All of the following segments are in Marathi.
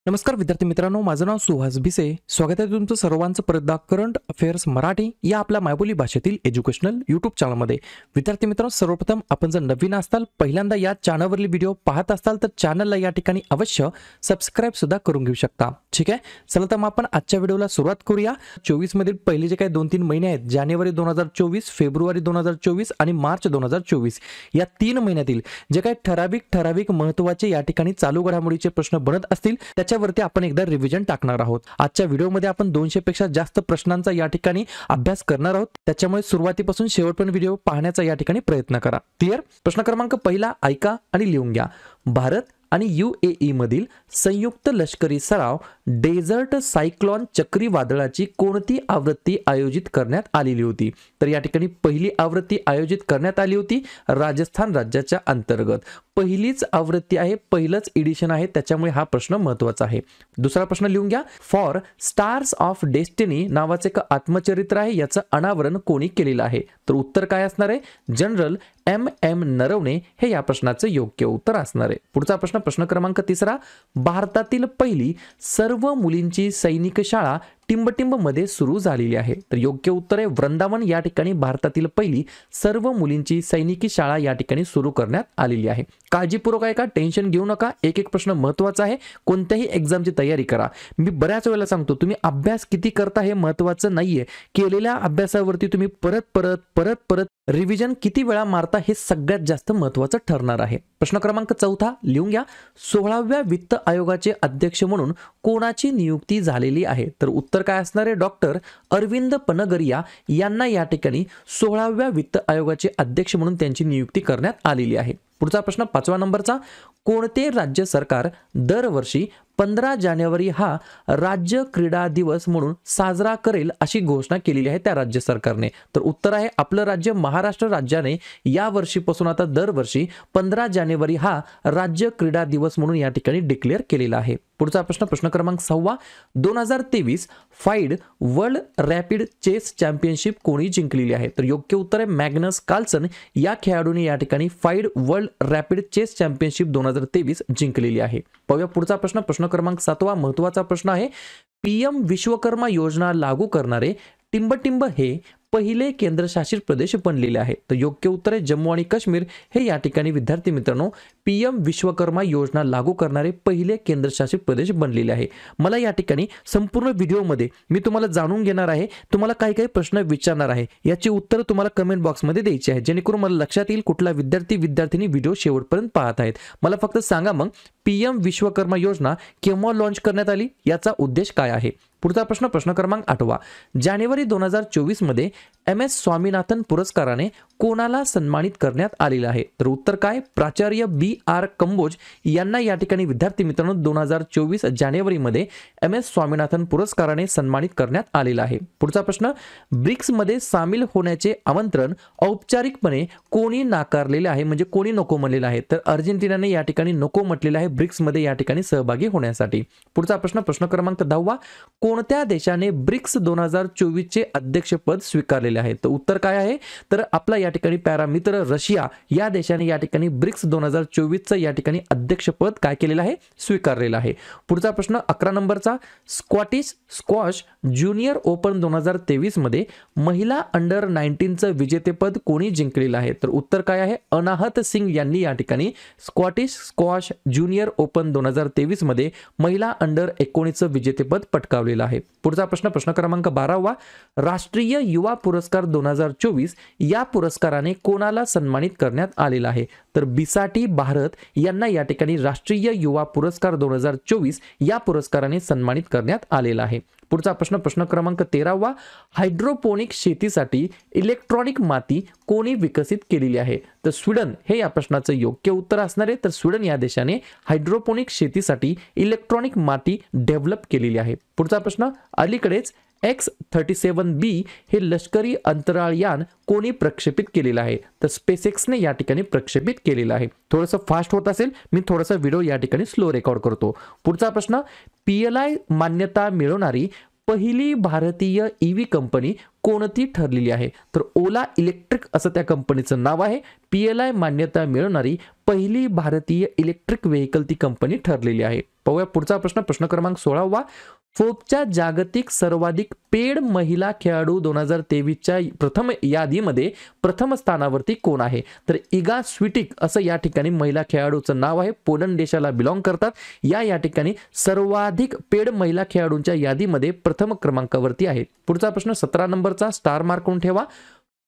नमस्कार विद्यार्थी मित्रांनो, माझं नाव सुहास भिसे. स्वागत आहे तुमचं सर्वांचं परत करंट अफेअर्स मराठी या आपल्या मायबोली भाषेतील एज्युकेशनल यूट्यूब चॅनलमध्ये. विद्यार्थी मित्रांनो, सर्वप्रथम आपण जर नवीन असाल, पहिल्यांदा या चॅनलवरील व्हिडिओ पाहत असाल तर चॅनलला या ठिकाणी अवश्य सबस्क्राईब सुद्धा करून घेऊ शकता. ठीक आहे, चला तर मग आपण आजच्या व्हिडिओला सुरुवात करूया. 24 मधील पहिले जे काही 2-3 महिने आहेत, जानेवारी 2024, फेब्रुवारी 2024 आणि मार्च 2024, या 3 महिन्यातील जे काही ठराविक महत्त्वाचे या ठिकाणी चालू घडामोडीचे प्रश्न बनत असतील त्याच्यावरती आपण एकदा रिव्हिजन टाकणार आहोत. आजच्या व्हिडिओमध्ये आपण 200 पेक्षा जास्त प्रश्नांचा या ठिकाणी अभ्यास करणार आहोत. त्याच्यामुळे सुरुवातीपासून शेवटपर्यंत व्हिडिओ पाहण्याचा या ठिकाणी प्रयत्न करा. क्लिअर? प्रश्न क्रमांक पहिला ऐका आणि लिहून घ्या. भारत आणि UAE मधील संयुक्त लष्करी सराव डेझर्ट सायक्लॉन चक्रीवादळाची कोणती आवृत्ती आयोजित करण्यात आलेली होती? तर या ठिकाणी पहिली आवृत्ती आयोजित करण्यात आली होती राजस्थान राज्याच्या अंतर्गत. पहिलीच आवृत्ती आहे, पहिलंच एडिशन आहे, त्याच्यामुळे हा प्रश्न महत्त्वाचा आहे. दुसरा प्रश्न लिहून घ्या. फॉर स्टार्स ऑफ डेस्टिनी नावाचे एक आत्मचरित्र आहे, याचं अनावरण कोणी केलेलं आहे? तर उत्तर काय असणार आहे? General M.M. नरवणे हे या प्रश्नाचं योग्य उत्तर असणार आहे. पुढचा प्रश्न, प्रश्न क्रमांक तिसरा. भारतातील पहिली सर्व मुलींची सैनिक शाळा टिंबटिंब मध्ये सुरू झालेली आहे. तर योग्य उत्तर आहे वृंदावन. या ठिकाणी भारतातील पहिली सर्व मुलींची सैनिकी शाळा या ठिकाणी सुरू करण्यात आलेली आहे. काळजीपूर्वक आहे का, टेन्शन घेऊ नका. एक एक प्रश्न महत्त्वाचा आहे. कोणत्याही एक्झामची तयारी करा. मी बऱ्याच वेळेला सांगतो, तुम्ही अभ्यास किती करता हे महत्त्वाचं नाहीये, केलेल्या अभ्यासावरती तुम्ही परत रिव्हिजन किती वेळा मारता हे सगळ्यात जास्त महत्त्वाचं ठरणार आहे. प्रश्न क्रमांक चौथा लिहून घ्या. 16व्या वित्त आयोगाचे अध्यक्ष म्हणून कोणाची नियुक्ती झालेली आहे? तर उत्तर काय असणार आहे? डॉक्टर अरविंद पनगरिया यांना या ठिकाणी 16व्या वित्त आयोगाचे अध्यक्ष म्हणून त्यांची नियुक्ती करण्यात आलेली आहे. पुढचा प्रश्न 5व्या नंबरचा. कोणते राज्य सरकार दरवर्षी 15 जानेवारी हा राज्य क्रीडा दिवस म्हणून साजरा करेल अशी घोषणा केलेली आहे त्या राज्य सरकारने? तर उत्तर आहे आपलं राज्य महाराष्ट्र राज्याने या वर्षीपासून आता दरवर्षी 15 जानेवारी हा राज्य क्रीडा दिवस म्हणून या ठिकाणी डिक्लेअर केलेला आहे. पुढचा प्रश्न, प्रश्न क्रमांक 6. 2023 फाईड वर्ल्ड रॅपिड चेस चॅम्पियनशिप कोणी जिंकलेली आहे? तर योग्य उत्तर आहे मॅग्नस कार्लसन या खेळाडूने या ठिकाणी फाईड वर्ल्ड रॅपिड चेस चॅम्पियनशिप 2023 जिंकलेली आहे. पाहूया पुढचा प्रश्न, प्रश्न क्रमांक 7. महत्त्वाचा प्रश्न आहे. PM विश्वकर्मा योजना लागू करणारे टिंबटिंब हे पहिले केंद्रशासित प्रदेश बनलेले आहे? तर योग्य उत्तर आहे जम्मू आणि काश्मीर हे या ठिकाणी विद्यार्थी मित्रांनो PM विश्वकर्मा योजना लागू करणारे पहिले केंद्रशासित प्रदेश बनलेले आहे. मला या ठिकाणी संपूर्ण व्हिडिओमध्ये मी तुम्हाला जाणून घेणार आहे, तुम्हाला काही प्रश्न विचारणार आहे, याची उत्तर तुम्हाला कमेंट बॉक्समध्ये द्यायची आहे, जेणेकरून मला लक्षात येईल कुठला विद्यार्थी व्हिडिओ शेवटपर्यंत पाहत आहेत. मला फक्त सांगा मग PM विश्वकर्मा योजना केव्हा लॉन्च करण्यात आली, याचा उद्देश काय आहे? पुढचा प्रश्न, प्रश्न क्रमांक 8. जानेवारी 2024 मध्ये MS स्वामीनाथन पुरस्काराने कोणाला सन्मानित करण्यात आलेला आहे? तर उत्तर काय? प्राचार्य BR कंबोज यांना या ठिकाणी विद्यार्थी मित्रांनो 2024 जानेवारी मध्ये MS स्वामीनाथन पुरस्काराने सन्मानित करण्यात आलेला आहे. पुढचा प्रश्न, ब्रिक्स मध्ये सामील होण्याचे आमंत्रण औपचारिकपणे कोणी नाकारलेले आहे, म्हणजे कोणी नको म्हणलेलं आहे? तर अर्जेंटिनाने या ठिकाणी नको म्हटलेलं आहे ब्रिक्स मध्ये या ठिकाणी सहभागी होण्यासाठी. पुढचा प्रश्न, प्रश्न क्रमांक 10. कोणत्या देशाने ब्रिक्स 2024 चे अध्यक्षपद स्वीकारलेले आहे? तर उत्तर काय आहे? तर आपला या ठिकाणी पॅरामित्र रशिया या देशाने या ठिकाणी ब्रिक्स 2024 चं या ठिकाणी अध्यक्षपद काय केलेलं आहे? स्वीकारलेलं आहे. पुढचा प्रश्न 11 नंबरचा. स्कॉटिश स्क्वॉश ज्युनियर ओपन 2023 मध्ये महिला अंडर 19 चं विजेतेपद कोणी जिंकलेलं आहे? तर उत्तर काय आहे? अनाहत सिंग यांनी या ठिकाणी स्कॉटिश स्क्वॉश ज्युनियर ओपन 2023 मध्ये महिला अंडर 19 चं विजेतेपद पटकावलेलं आहे. पुढचा प्रश्न, प्रश्न क्रमांक 12. राष्ट्रीय युवा पुरस्कार 2024 या पुरस्काराने कोणाला सन्मानित करण्यात आलेला आहे? तर बिसाटी भारत यांना या ठिकाणी राष्ट्रीय युवा पुरस्कार 2024 या पुरस्काराने सन्मानित करण्यात आलेला आहे. पुढचा प्रश्न, प्रश्न क्रमांक 13. हायड्रोपोनिक शेतीसाठी इलेक्ट्रॉनिक माती कोणी विकसित केलेली आहे? तर स्वीडन हे या प्रश्नाचं योग्य उत्तर असणार आहे. तर स्वीडन या देशाने हायड्रोपोनिक शेतीसाठी इलेक्ट्रॉनिक माती डेव्हलप केलेली आहे. पुढचा प्रश्न, अलीकडेच X-37B हे लष्करी अंतराळ यान कोणी प्रक्षेपित केलेलं आहे? तर स्पेसएक्सने या ठिकाणी प्रक्षेपित केलेलं आहे. थोडंसं फास्ट होत असेल, मी थोडासा व्हिडिओ या ठिकाणी स्लो रेकॉर्ड करतो. पुढचा प्रश्न, PLI मान्यता मिळवणारी पहिली भारतीय EV कंपनी कोणती ठरलेली आहे? तर ओला इलेक्ट्रिक असं त्या कंपनीचं नाव आहे. PLI मान्यता मिळवणारी पहिली भारतीय इलेक्ट्रिक व्हेकल ती कंपनी ठरलेली आहे. पाहूया पुढचा प्रश्न, प्रश्न क्रमांक 16वा. फोर्ब्सच्या जागतिक सर्वाधिक पेड महिला खेळाडू 2023च्या प्रथम यादीमध्ये प्रथम स्थानावरती कोण आहे? तर इगा स्विटिक असं या ठिकाणी महिला खेळाडूचं नाव आहे. पोलंड देशाला बिलॉंग करतात. या ठिकाणी सर्वाधिक पेड महिला खेळाडूंच्या यादीमध्ये प्रथम क्रमांकावरती आहेत. पुढचा प्रश्न 17 नंबरचा, स्टार मार्क करून ठेवा.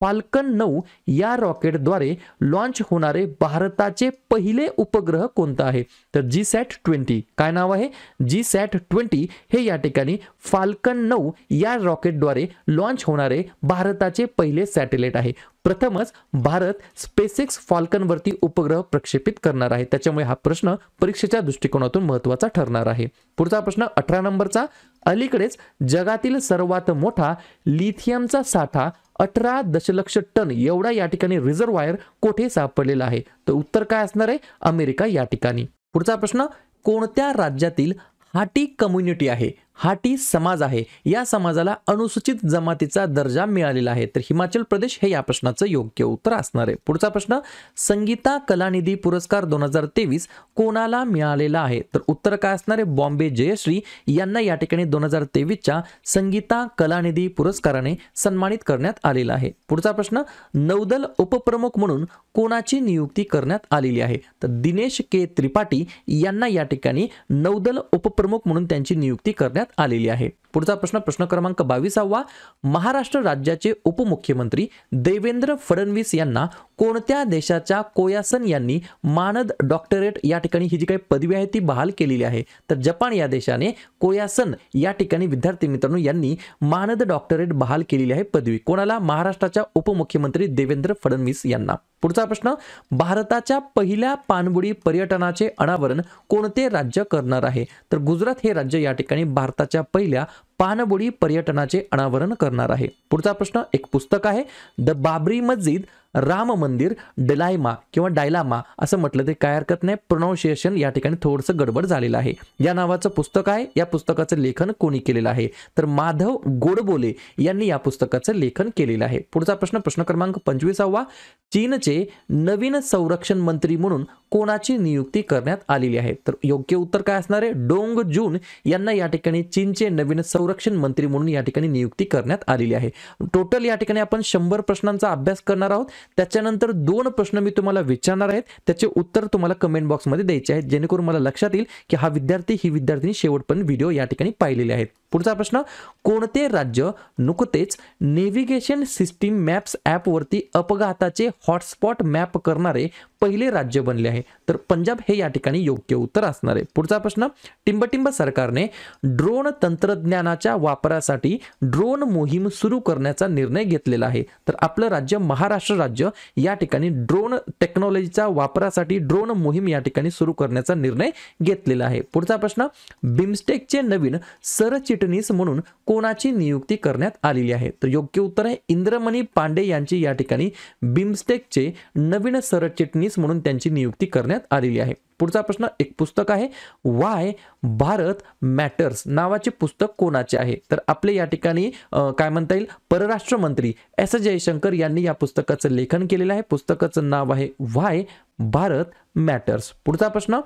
फाल्कन 9 या रॉकेटद्वारे लॉन्च होणारे भारताचे पहिले उपग्रह कोणतं आहे? तर GSAT-20. काय नाव आहे? GSAT-20 हे या ठिकाणी फाल्कन 9 या रॉकेटद्वारे लॉन्च होणारे भारताचे पहिले सॅटेलाइट आहे. प्रथमच भारत स्पेसएक्स फाल्कनवरती उपग्रह प्रक्षेपित करणार आहे. त्याच्यामुळे हा प्रश्न परीक्षेच्या दृष्टिकोनातून महत्त्वाचा ठरणार आहे. पुढचा प्रश्न 18 नंबरचा. अलीकडेच जगातील सर्वात मोठा लिथियमचा साठा 18 दशलक्ष टन एवढा या ठिकाणी रिझर्वायर कोठे सापडलेला आहे? तर उत्तर काय असणार आहे? अमेरिका या ठिकाणी. पुढचा प्रश्न, कोणत्या राज्यातील हाटी कम्युनिटी आहे? हाटी समाज आहे. या समाजाला अनुसूचित जमातीचा दर्जा मिळालेला आहे. तर हिमाचल प्रदेश हे या प्रश्नाचं योग्य उत्तर असणार आहे. पुढचा प्रश्न, संगीता कलानिधी पुरस्कार 2023 कोणाला मिळालेला आहे? तर उत्तर काय असणार आहे? बॉम्बे जयश्री यांना या ठिकाणी 2023च्या संगीता कलानिधी पुरस्काराने सन्मानित करण्यात आलेला आहे. पुढचा प्रश्न, नौदल उपप्रमुख म्हणून कोणाची नियुक्ती करण्यात आलेली आहे? तर दिनेश के त्रिपाठी यांना या ठिकाणी नौदल उपप्रमुख म्हणून त्यांची नियुक्ती करण्यात आलेली आहे. पुढचा प्रश्न, प्रश्न क्रमांक 22वा. महाराष्ट्र राज्याचे उपमुख्यमंत्री देवेंद्र फडणवीस यांना कोणत्या देशाच्या कोयासन यांनी मानद डॉक्टरेट या ठिकाणी ही जी काही पदवी आहे ती बहाल केलेली आहे? तर जपान या देशाने कोयासन या ठिकाणी विद्यार्थी मित्रांनो यांनी मानद डॉक्टरेट बहाल केलेली आहे पदवी. कोणाला? महाराष्ट्राच्या उपमुख्यमंत्री देवेंद्र फडणवीस यांना. पुढचा प्रश्न, भारताच्या पहिल्या पाणबुडी पर्यटनाचे अनावरण कोणते राज्य करणार आहे? तर गुजरात हे राज्य या ठिकाणी भारताच्या पहिल्या पाणबुडी पर्यटनाचे अनावरण करणार आहे. पुढचा प्रश्न, एक पुस्तक आहे द बाबरी मस्जिद, राम मंदिर, डलायमा किंवा डायलामा असं म्हटलं तरी काय हरकत नाही. प्रोनाउन्सिएशन या ठिकाणी थोडंसं गडबड झालेलं आहे. या नावाचं पुस्तक आहे. या पुस्तकाचं लेखन कोणी केलेलं आहे? तर माधव गोडबोले यांनी या पुस्तकाचं लेखन केलेलं आहे. पुढचा प्रश्न, प्रश्न क्रमांक 25वा. चीनचे नवीन संरक्षण मंत्री म्हणून कोणाची नियुक्ती करण्यात आलेली आहे? तर योग्य उत्तर काय असणार आहे? डोंग जून यांना या ठिकाणी चीनचे नवीन संरक्षण मंत्री म्हणून या ठिकाणी नियुक्ती करण्यात आलेली आहे. टोटल या ठिकाणी आपण 100 प्रश्नांचा अभ्यास करणार आहोत. त्याच्यानंतर 2 प्रश्न मी तुम्हाला विचारणार आहेत. त्याचे उत्तर तुम्हाला कमेंट बॉक्समध्ये द्यायचे आहेत, जेणेकरून मला लक्षात येईल की हा विद्यार्थी ही विद्यार्थिनी शेवटपर्यंत व्हिडिओ या ठिकाणी पाहिलेले आहेत. पुढचा प्रश्न, कोणते राज्य नुकतेच नेव्हिगेशन सिस्टीम मॅप्स ॲपवरती अपघाताचे हॉटस्पॉट मॅप करणारे पहिले राज्य बनले आहे? तर पंजाब हे या ठिकाणी योग्य उत्तर असणार आहे. पुढचा प्रश्न, टिंबटिंब सरकारने ड्रोन तंत्रज्ञानाच्या वापरासाठी ड्रोन मोहीम सुरू करण्याचा निर्णय घेतलेला आहे. तर आपलं राज्य महाराष्ट्र राज्य या ठिकाणी ड्रोन टेक्नॉलॉजीच्या वापरासाठी ड्रोन मोहीम या ठिकाणी सुरू करण्याचा निर्णय घेतलेला आहे. पुढचा प्रश्न, बिमस्टेकचे नवीन सरचिटणीस म्हणून कोणाची नियुक्ती करण्यात आलेली आहे? तर योग्य उत्तर आहे इंद्रमणी पांडे यांची या ठिकाणी बिमस्टेकचे नवीन सरचिटणीस म्हणून त्यांची नियुक्ती करण्यात आलेली आहे. पुढचा प्रश्न, एक पुस्तक आहे वाय भारत मॅटर्स नावाचे पुस्तक कोणाचे आहे? तर आपले या ठिकाणी काय म्हणता येईल परराष्ट्र मंत्री एस जयशंकर यांनी या पुस्तकाचं लेखन केलेलं आहे. पुस्तकाचं नाव आहे वाय भारत मॅटर्स. पुढचा प्रश्न,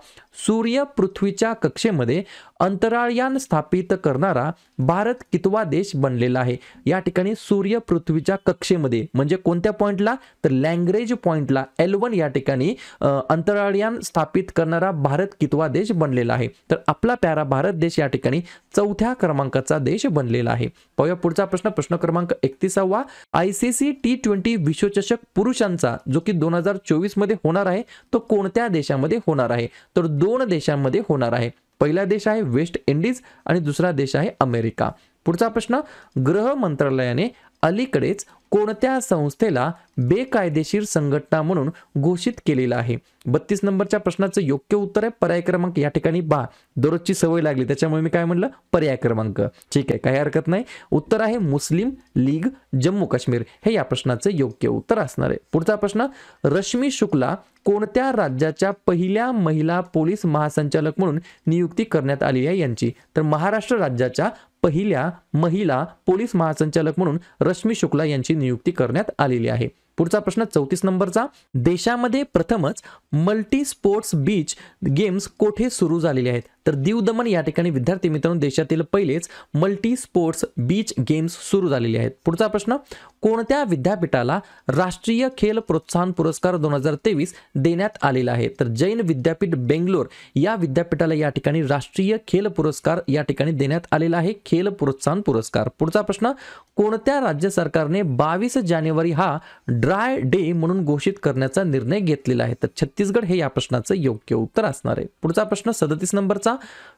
सूर्य पृथ्वीच्या कक्षेमध्ये अंतराळयान स्थापित करणारा भारत कितवा देश बनलेला आहे? या ठिकाणी सूर्य पृथ्वीच्या कक्षेमध्ये म्हणजे कोणत्या पॉइंटला? तर लँग्रेज पॉइंटला L1 या ठिकाणी अंतराळयान स्थापित करणारा भारत कितवा देश बनलेला आहे? तर आपला प्यारा भारत देश या ठिकाणी 4थ्या क्रमांकाचा देश बनलेला आहे. पाहूया पुढचा प्रश्न, प्रश्न क्रमांक 31वा. ICC T20 विश्वचषक पुरुषांचा जो की 2024 मध्ये होणार आहे तो कोणत्या देशामध्ये होणार आहे? तर 2 देशांमध्ये होणार आहे. पहिला देश आहे वेस्ट इंडिज आणि दुसरा देश आहे अमेरिका. पुढचा प्रश्न, गृह मंत्रालयाने अलीकडेच कोणत्या संस्थेला बेकायदेशीर संघटना म्हणून घोषित केलेला आहे? 32 नंबरच्या प्रश्नाचं योग्य उत्तर आहे पर्याय क्रमांक या ठिकाणी बा. दररोजची सवय लागली त्याच्यामुळे मी काय म्हणलं पर्याय क्रमांक. ठीक आहे, काही हरकत नाही. उत्तर आहे मुस्लिम लीग जम्मू काश्मीर हे या प्रश्नाचं योग्य उत्तर असणार आहे. पुढचा प्रश्न, रश्मी शुक्ला कोणत्या राज्याच्या पहिल्या महिला पोलीस महासंचालक म्हणून नियुक्ती करण्यात आली आहे यांची? तर महाराष्ट्र राज्याच्या पहिल्या महिला पोलीस महासंचालक म्हणून रश्मी शुक्ला यांची नियुक्ती करण्यात आलेली आहे. पुढचा प्रश्न 34 नंबरचा, देशामध्ये प्रथमच मल्टी स्पोर्ट्स बीच गेम्स कोठे सुरू झालेले आहेत? तर दीव दमण या ठिकाणी विद्यार्थी मित्रांनो देशातील पहिलेच मल्टी स्पोर्ट्स बीच गेम्स सुरू झालेले आहेत. पुढचा प्रश्न, कोणत्या विद्यापीठाला राष्ट्रीय खेल प्रोत्साहन पुरस्कार 2023 देण्यात आलेला आहे? तर जैन विद्यापीठ बेंगलोर या विद्यापीठाला या ठिकाणी राष्ट्रीय खेल पुरस्कार या ठिकाणी देण्यात आलेला आहे, खेल प्रोत्साहन पुरस्कार. पुढचा प्रश्न, कोणत्या राज्य सरकारने 22 जानेवारी हा ड्राय डे म्हणून घोषित करण्याचा निर्णय घेतलेला आहे? तर छत्तीसगड हे या प्रश्नाचं योग्य उत्तर असणार आहे. पुढचा प्रश्न 37 नंबरचा,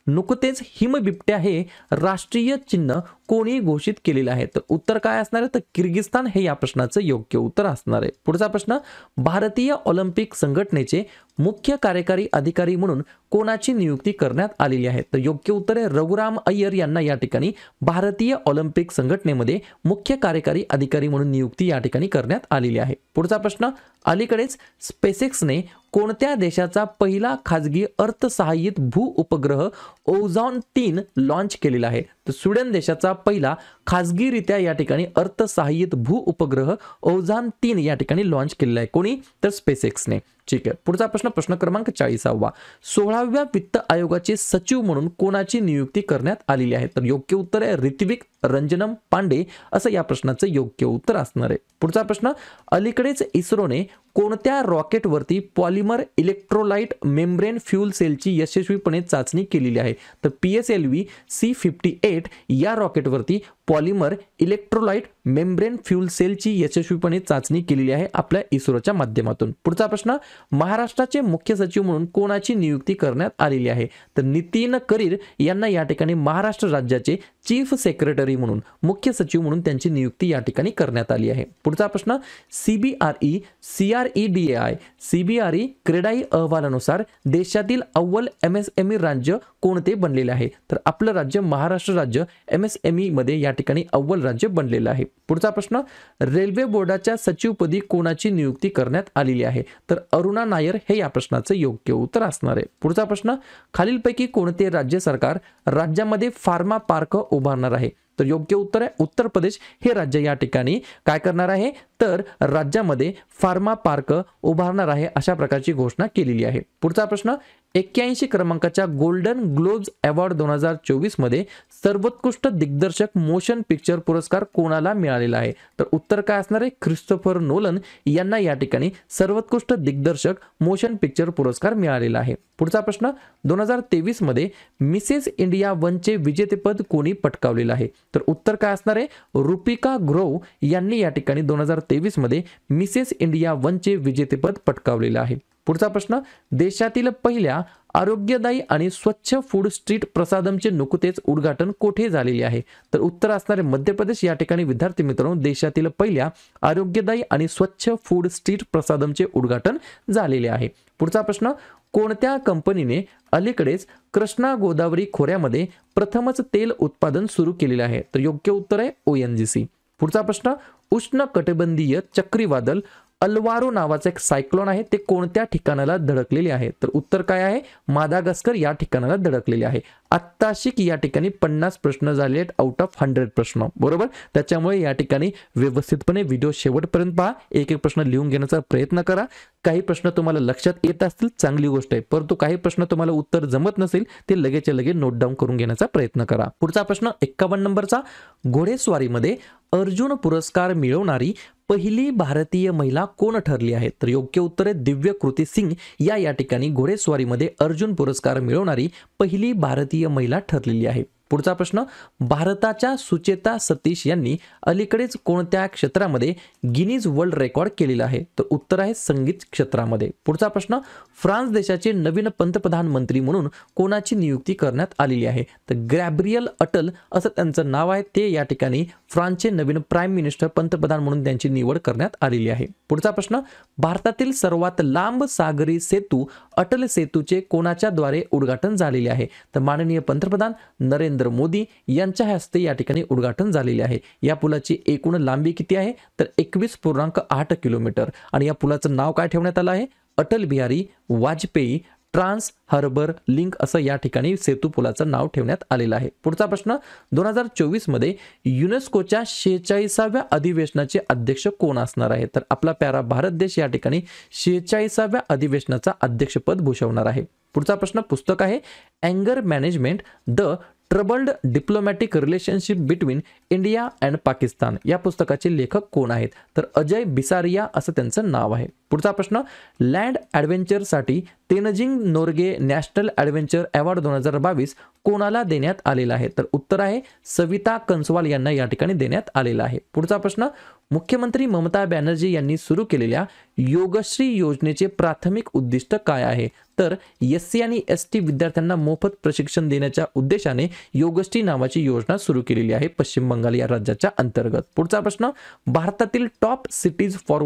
नुकतेच हिमबिबट्या हे राष्ट्रीय चिन्ह कोणी घोषित केलेले आहे? तर उत्तर काय असणार आहे? तर किर्गिस्तान हे या प्रश्नाचं योग्य उत्तर असणार आहे. पुढचा प्रश्न, भारतीय ऑलिम्पिक संघटनेचे मुख्य कार्यकारी अधिकारी म्हणून कोणाची नियुक्ती करण्यात आलेली आहे? तर योग्य उत्तर आहे रघुराम अय्यर यांना या ठिकाणी भारतीय ऑलिम्पिक संघटनेमध्ये मुख्य कार्यकारी अधिकारी म्हणून नियुक्ती या ठिकाणी करण्यात आलेली आहे. पुढचा प्रश्न, अलीकडेच स्पेसएक्सने कोणत्या देशाचा पहिला खाजगी अर्थसहाय्यित भू उपग्रह ओझॉन 3 लॉन्च केलेला आहे? तर स्वीडन देशाचा पहिला खाजगीरित्या या ठिकाणी अर्थसहाय्यित भू उपग्रह ओझॉन 3 या ठिकाणी लॉन्च केलेला आहे. कोणी? तर स्पेसएक्सने. ठीक आहे. पुढचा प्रश्न, प्रश्न क्रमांक 40वा, 16व्या वित्त आयोगाचे सचिव म्हणून कोणाची नियुक्ती करण्यात आलेली आहे? तर योग्य उत्तर आहे ऋत्विक रंजनम पांडे असं या प्रश्नाचं योग्य उत्तर असणार आहे. पुढचा प्रश्न, अलीकडेच इस्रोने कोणत्या रॉकेटवरती पॉलिमर इलेक्ट्रोलाइट मेम्ब्रेन फ्यूल सेलची यशस्वीपणे चाचणी केलेली आहे? तर PSLV C58 या रॉकेटवरती पॉलिमर इलेक्ट्रोलाइट मेम्ब्रेन फ्यूल सेलची यशस्वीपणे चाचणी केलेली आहे आपल्या इस्रोच्या माध्यमातून. पुढचा प्रश्न, महाराष्ट्राचे मुख्य सचिव म्हणून कोणाची नियुक्ती करण्यात आलेली आहे? तर नितीन करीर यांना या ठिकाणी महाराष्ट्र राज्याचे चीफ सेक्रेटरी म्हणून मुख्य सचिव म्हणून त्यांची नियुक्ती या ठिकाणी करण्यात आली आहे. पुढचा प्रश्न, CBRE CREDAI CBRE क्रेडाई अहवालानुसार देशातील अव्वल MSME राज्य कोणते बनलेले आहे? तर आपलं राज्य महाराष्ट्र राज्य MSME मध्ये या ठिकाणी अव्वल राज्य बनलेलं आहे. पुढचा प्रश्न, रेल्वे बोर्डाच्या सचिवपदी कोणाची नियुक्ती करण्यात आलेली आहे? तर अरुणा नायर हे या प्रश्नाचं योग्य उत्तर असणार आहे. पुढचा प्रश्न, खालीलपैकी कोणते राज्य सरकार राज्यामध्ये फार्मा पार्क उभारणार आहे? तर योग्य उत्तर आहे उत्तर प्रदेश हे राज्य या ठिकाणी काय करणार आहे? तर राज्यामध्ये फार्मा पार्क उभारणार आहे अशा प्रकारची घोषणा केलेली आहे. पुढचा प्रश्न, 81 क्रमांकाच्या गोल्डन ग्लोब्स अवॉर्ड 2024 मध्ये सर्वोत्कृष्ट दिग्दर्शक मोशन पिक्चर पुरस्कार कोणाला मिळालेला आहे? तर उत्तर काय असणार आहे? क्रिस्टोफर नोलन यांना या ठिकाणी सर्वोत्कृष्ट दिग्दर्शक मोशन पिक्चर पुरस्कार मिळालेला आहे. पुढचा प्रश्न, 2023 मध्ये मिसेस इंडिया 1चे विजेतेपद कोणी पटकावलेलं आहे? तर उत्तर काय असणार आहे? रुपिका ग्रोव यांनी या ठिकाणी 2023 मध्ये मिसेस इंडिया 1चे विजेतेपद पटकावलेलं आहे. पुढचा प्रश्न, देशातील पहिल्या आरोग्यदायी आणि स्वच्छ फूड स्ट्रीट प्रसादमचे नुकतेच उद्घाटन कोठे झालेले आहे? तर उत्तर असणारे मध्य प्रदेश या ठिकाणी विद्यार्थी मित्रांनो देशातील पहिल्या आरोग्यदायी आणि स्वच्छ फूड स्ट्रीट प्रसादमचे उद्घाटन झालेले आहे. पुढचा प्रश्न, कोणत्या कंपनीने अलीकडेच कृष्णा गोदावरी खोऱ्यामध्ये प्रथमच तेल उत्पादन सुरू केलेले आहे? तर योग्य उत्तर आहे ONGC. पुढचा प्रश्न, उष्ण कटिबंधीय चक्रीवादळ अल्वारो नावाचं एक सायक्लोन आहे ते कोणत्या ठिकाणाला धडकलेले आहे? तर उत्तर काय आहे? मादागास्कर या ठिकाणाला धडकलेले आहे. आत्ताशिक या ठिकाणी 50 प्रश्न झाले आहेत आउट ऑफ 100 प्रश्न, बरोबर. त्याच्यामुळे या ठिकाणी व्यवस्थितपणे व्हिडिओ शेवटपर्यंत पहा, एक एक प्रश्न लिहून घेण्याचा प्रयत्न करा. काही प्रश्न तुम्हाला लक्षात येत असतील चांगली गोष्ट आहे, परंतु काही प्रश्न तुम्हाला उत्तर जमत नसेल ते लगेचच्या लगेच नोट डाऊन करून घेण्याचा प्रयत्न करा. पुढचा प्रश्न 51 नंबरचा, घोडेस्वारीमध्ये अर्जुन पुरस्कार मिळवणारी पहिली भारतीय महिला कोण ठरली आहे? तर योग्य उत्तर आहे दिव्य कृती सिंग या ठिकाणी घोडेस्वारीमध्ये अर्जुन पुरस्कार मिळवणारी पहिली भारतीय महिला ठरलेली आहे. पुढचा प्रश्न, भारताच्या सुचेता सतीश यांनी अलीकडेच कोणत्या क्षेत्रामध्ये गिनीज वर्ल्ड रेकॉर्ड केलेला आहे? तर उत्तर आहे संगीत क्षेत्रामध्ये. पुढचा प्रश्न, फ्रान्स देशाचे नवीन पंतप्रधान मंत्री म्हणून कोणाची नियुक्ती करण्यात आलेली आहे? तर गॅब्रियल अटल असं त्यांचं नाव आहे. ते या ठिकाणी फ्रान्सचे नवीन प्राईम मिनिस्टर पंतप्रधान म्हणून त्यांची निवड करण्यात आलेली आहे. पुढचा प्रश्न, भारतातील सर्वात लांब सागरी सेतू अटल सेतूचे कोणाच्या द्वारे उद्घाटन झालेले आहे? तर माननीय पंतप्रधान नरेंद्र मोदी यांच्या हस्ते या ठिकाणी उद्घाटन झालेले आहे. या पुलाची एकूण लांबी किती आहे? तर 21.8 किलोमीटर आणि या पुलाचं नाव काय ठेवण्यात आलं आहे? Atal Bihari Vajpayee trans harbour link असं या ठिकाणी सेतू पुलाचं नाव ठेवण्यात आलेलं आहे. पुढचा प्रश्न, 2024 मध्ये युनेस्कोच्या 46व्या अधिवेशनाचे अध्यक्ष कोण असणार आहे? तर आपला प्यारा भारत देश या ठिकाणी 46व्या अधिवेशनाचा अध्यक्षपद भूषवणार आहे. पुढचा प्रश्न, पुस्तक आहे अँगर management the troubled diplomatic relationship between India and Pakistan. या पुस्तकाचे लेखक कोण आहेत? तर अजय बिसारिया असं त्यांचं नाव आहे. पुढचा प्रश्न, लँड ॲडव्हेंचरसाठी Tenzing Norgay national adventure award 2022 कोणाला देण्यात आलेला आहे? तर उत्तर आहे सविता कंसवाल यांना या ठिकाणी देण्यात आलेला आहे. पुढचा प्रश्न, मुख्यमंत्री ममता बॅनर्जी यांनी सुरू केलेल्या योगश्री योजनेचे प्राथमिक उद्दिष्ट काय आहे? तर SC आणि ST विद्यार्थ्यांना मोफत प्रशिक्षण देण्याच्या उद्देशाने योगश्री नावाची योजना सुरू केलेली आहे पश्चिम बंगाल या राज्याच्या अंतर्गत. पुढचा प्रश्न, भारतातील टॉप सिटीज फॉर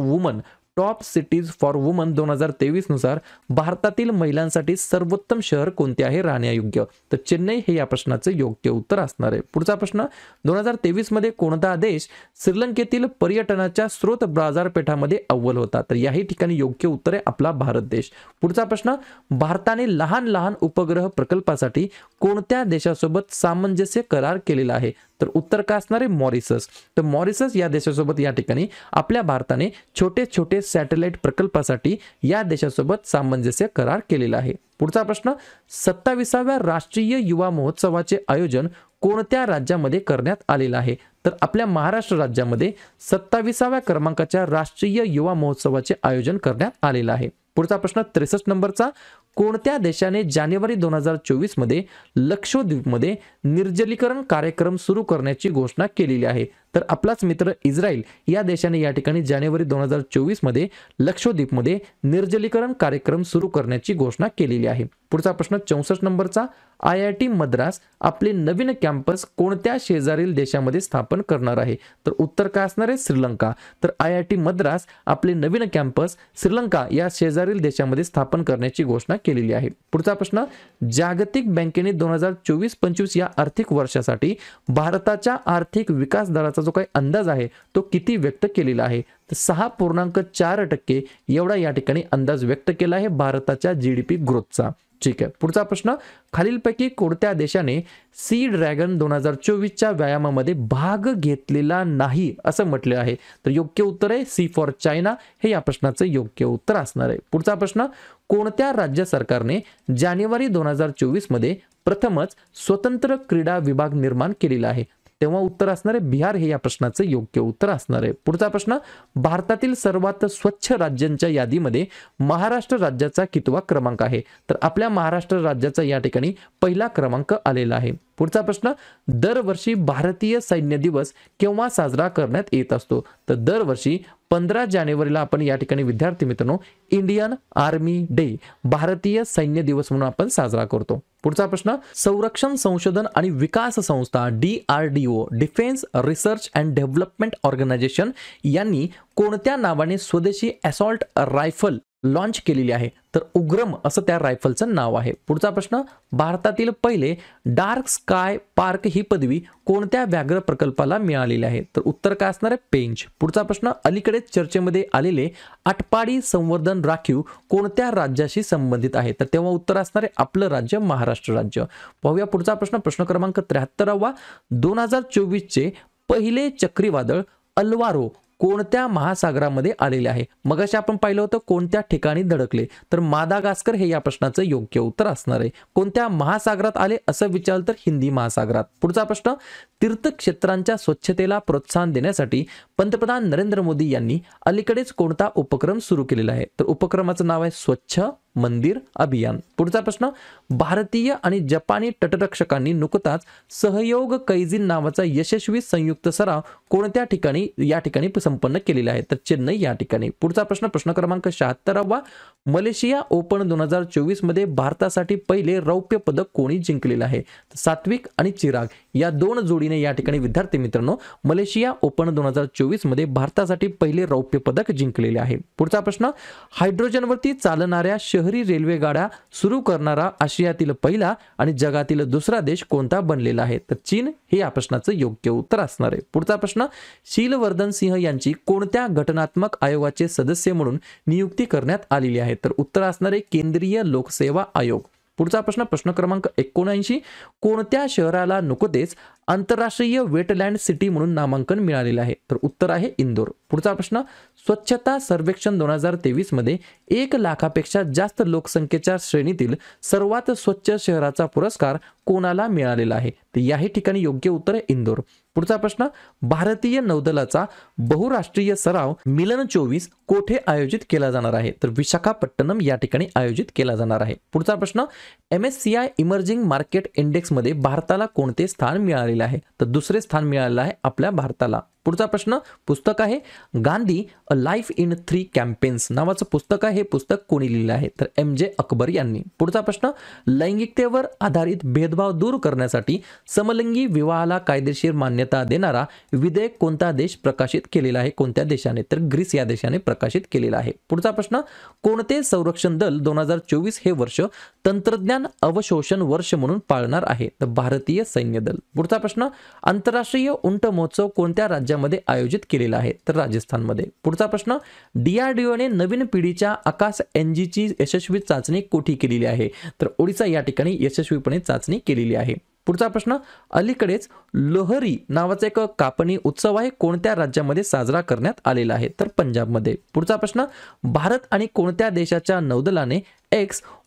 वुमन 2023 नुसार भारतातील महिलांसाठी सर्वोत्तम शहर कोणते आहे राहण्यायोग्य? तर चेन्नई हे या प्रश्नाचे योग्य उत्तर असणार आहे. पुढचा प्रश्न, 2023 मध्ये कोणता देश श्रीलंकेतील पर्यटनाच्या स्रोत बाजारपेठामध्ये अव्वल होता? तर याही ठिकाणी योग्य उत्तर आहे आपला भारत देश. पुढचा प्रश्न, भारताने लहान लहान उपग्रह प्रकल्पासाठी कोणत्या देशासोबत सामंजस्य करार केलेला आहे? तर उत्तर काय असणार आहे? मॉरिशस. तर मॉरिशस या देशासोबत या ठिकाणी आपल्या भारताने छोटे छोटे सॅटेलाइट प्रकल्पासाठी या देशासोबत सामंजस्य करार केलेला आहे. पुढचा प्रश्न, 27व्या राष्ट्रीय युवा महोत्सवाचे आयोजन कोणत्या राज्यामध्ये करण्यात आलेलं आहे? तर आपल्या महाराष्ट्र राज्यामध्ये 27व्या क्रमांकाच्या राष्ट्रीय युवा महोत्सवाचे आयोजन करण्यात आलेलं आहे. पुढचा प्रश्न 63 नंबरचा, कोणत्या देशाने जानेवारी 2024 मध्ये लक्षद्वीपमध्ये निर्जलीकरण कार्यक्रम सुरू करण्याची घोषणा केलेली आहे? तर आपलाच मित्र इस्रायल या देशाने या ठिकाणी जानेवारी 2024 मध्ये लक्षद्वीपमध्ये निर्जलीकरण कार्यक्रम सुरू करण्याची घोषणा केलेली आहे. पुढचा प्रश्न 64 नंबरचा, IIT मद्रास आपले नवीन कॅम्पस कोणत्या शेजारील देशामध्ये स्थापन करणार आहे? तर उत्तर काय असणार आहे? श्रीलंका. तर IIT मद्रास आपले नवीन कॅम्पस श्रीलंका या शेजारील देशामध्ये स्थापन करण्याची घोषणा केलेली आहे. पुढचा प्रश्न, जागतिक बँकेने 2024-25 या आर्थिक वर्षासाठी भारताच्या आर्थिक विकास दराचा जो काही अंदाज आहे तो किती व्यक्त केलेला आहे? तर 6.4% एवढा या ठिकाणी अंदाज व्यक्त केला आहे भारताच्या GDP ग्रोथचा. ठीक आहे. पुढचा प्रश्न, खालीलपैकी कोणत्या देशाने सी ड्रॅगन 2024च्या व्यायामामध्ये भाग घेतलेला नाही असं म्हटले आहे? तर योग्य उत्तर आहे सी फॉर चायना हे या प्रश्नाचं योग्य उत्तर असणार आहे. पुढचा प्रश्न, कोणत्या राज्य सरकारने जानेवारी 2024 मध्ये प्रथमच स्वतंत्र क्रीडा विभाग निर्माण केलेला आहे? तेव्हा उत्तर असणार आहे बिहार हे या प्रश्नाचं योग्य उत्तर असणार आहे. पुढचा प्रश्न, भारतातील सर्वात स्वच्छ राज्यांच्या यादीमध्ये महाराष्ट्र राज्याचा कितवा क्रमांक आहे? तर आपल्या महाराष्ट्र राज्याचा या ठिकाणी पहिला क्रमांक आलेला आहे. पुढचा प्रश्न, दरवर्षी भारतीय सैन्य दिवस केव्हा साजरा करण्यात येत असतो? तर दरवर्षी 15 जानेवारीला आपण या ठिकाणी विद्यार्थी मित्रांनो इंडियन आर्मी डे भारतीय सैन्य दिवस म्हणून आपण साजरा करतो. पुढचा प्रश्न, संरक्षण संशोधन आणि विकास संस्था DRDO defence research and development organisation यांनी कोणत्या नावाने स्वदेशी असॉल्ट रायफल लॉन्च केलेली आहे? तर उग्रम असं त्या रायफलचं नाव आहे. पुढचा प्रश्न, भारतातील पहिले डार्क स्काय पार्क ही पदवी कोणत्या व्याघ्र प्रकल्पाला मिळालेली आहे? तर उत्तर काय असणार आहे? पेंच. पुढचा प्रश्न, अलीकडेच चर्चेमध्ये आलेले आटपाडी संवर्धन राखीव कोणत्या राज्याशी संबंधित आहे? तर तेव्हा उत्तर असणार आहे आपलं राज्य महाराष्ट्र राज्य. पाहूया पुढचा प्रश्न, प्रश्न क्रमांक 73वा, 2024चे पहिले चक्रीवादळ अल्वारो कोणत्या महासागरामध्ये आलेले आहे? मगाशी आपण पाहिलं होतं कोणत्या ठिकाणी धडकले, तर मादागास्कर हे या प्रश्नाचं योग्य उत्तर असणार आहे. कोणत्या महासागरात आले असं विचारलं तर हिंदी महासागरात. पुढचा प्रश्न, तीर्थक्षेत्रांच्या स्वच्छतेला प्रोत्साहन देण्यासाठी पंतप्रधान नरेंद्र मोदी यांनी अलीकडेच कोणता उपक्रम सुरू केलेला आहे? तर उपक्रमाचं नाव आहे स्वच्छ मंदिर अभियान. पुढचा प्रश्न, भारतीय आणि जपानी तटरक्षकांनी नुकताच सहयोग कैझिन नावाचा यशस्वी संयुक्त सराव कोणत्या ठिकाणी या ठिकाणी संपन्न केलेला आहे? तर चेन्नई या ठिकाणी. पुढचा प्रश्न, प्रश्न क्रमांक 76वा, मलेशिया ओपन 2024 मध्ये भारतासाठी पहिले रौप्य पदक कोणी जिंकलेलं आहे? सात्विक आणि चिराग या दोन जोडीने या ठिकाणी विद्यार्थी मित्रांनो मलेशिया ओपन 2024 मध्ये भारतासाठी पहिले रौप्य पदक जिंकलेले आहे. पुढचा प्रश्न, हायड्रोजनवरती चालणाऱ्या शहरी रेल्वे गाड्या सुरू करणारा आशियातील पहिला आणि जगातील दुसरा देश कोणता बनलेला आहे? तर चीन हे या प्रश्नाचं योग्य उत्तर असणार आहे. पुढचा प्रश्न, शीलवर्धन सिंह यांची कोणत्या घटनात्मक आयोगाचे सदस्य म्हणून नियुक्ती करण्यात आलेली आहे? तर उत्तर असणार आहे केंद्रीय लोकसेवा आयोग. पुढचा प्रश्न, प्रश्न क्रमांक 79, कोणत्या शहराला नुकतेच आंतरराष्ट्रीय वेटलँड सिटी म्हणून नामांकन मिळालेले आहे? तर उत्तर आहे इंदोर. पुढचा प्रश्न, स्वच्छता सर्वेक्षण 2023 मध्ये 1 लाखापेक्षा जास्त लोकसंख्येच्या श्रेणीतील सर्वात स्वच्छ शहराचा पुरस्कार कोणाला मिळालेला आहे? तर याही ठिकाणी योग्य उत्तर आहे इंदोर. पुढचा प्रश्न, भारतीय नौदलाचा बहुराष्ट्रीय सराव मिलन 24 कोठे आयोजित केला जाणार आहे? तर विशाखापट्टणम या ठिकाणी आयोजित केला जाणार आहे. पुढचा प्रश्न, MSCI इमर्जिंग मार्केट इंडेक्स मध्ये भारताला कोणते स्थान मिळालेले आहे? तर दुसरे स्थान मिळालेले आहे आपल्या भारताला. पुढचा प्रश्न, पुस्तक आहे Gandhi a life in 3 campaigns नावाचं पुस्तक आहे. हे पुस्तक कोणी लिहिलं आहे? तर MJ अकबर यांनी. पुढचा प्रश्न, लैंगिकतेवर आधारित भेदभाव दूर करण्यासाठी समलिंगी विवाहाला कायदेशीर मान्यता देणारा विधेयक कोणता देश प्रकाशित केलेला आहे? कोणत्या देशाने? तर ग्रीस या देशाने प्रकाशित केलेला आहे. पुढचा प्रश्न, कोणते संरक्षण दल 2024 हे वर्ष तंत्रज्ञान अवशोषण वर्ष म्हणून पाळणार आहे? तर भारतीय सैन्य दल. पुढचा प्रश्न, आंतरराष्ट्रीय उंट महोत्सव कोणत्या राज्यामध्ये आयोजित केलेला आहे? तर राजस्थानमध्ये. पुढचा प्रश्न, DRDOने नवीन पिढीच्या आकाश NGची यशस्वी चाचणी कोठी केलेली आहे? तर ओडिसा या ठिकाणी यशस्वीपणे चाचणी केलेली आहे. पुढचा प्रश्न, अलीकडेच लोहरी नावाचा एक कापणी उत्सव आहे कोणत्या राज्यामध्ये साजरा करण्यात आलेला आहे? तर पंजाबमध्ये. पुढचा प्रश्न, भारत आणि कोणत्या देशाच्या नौदलाने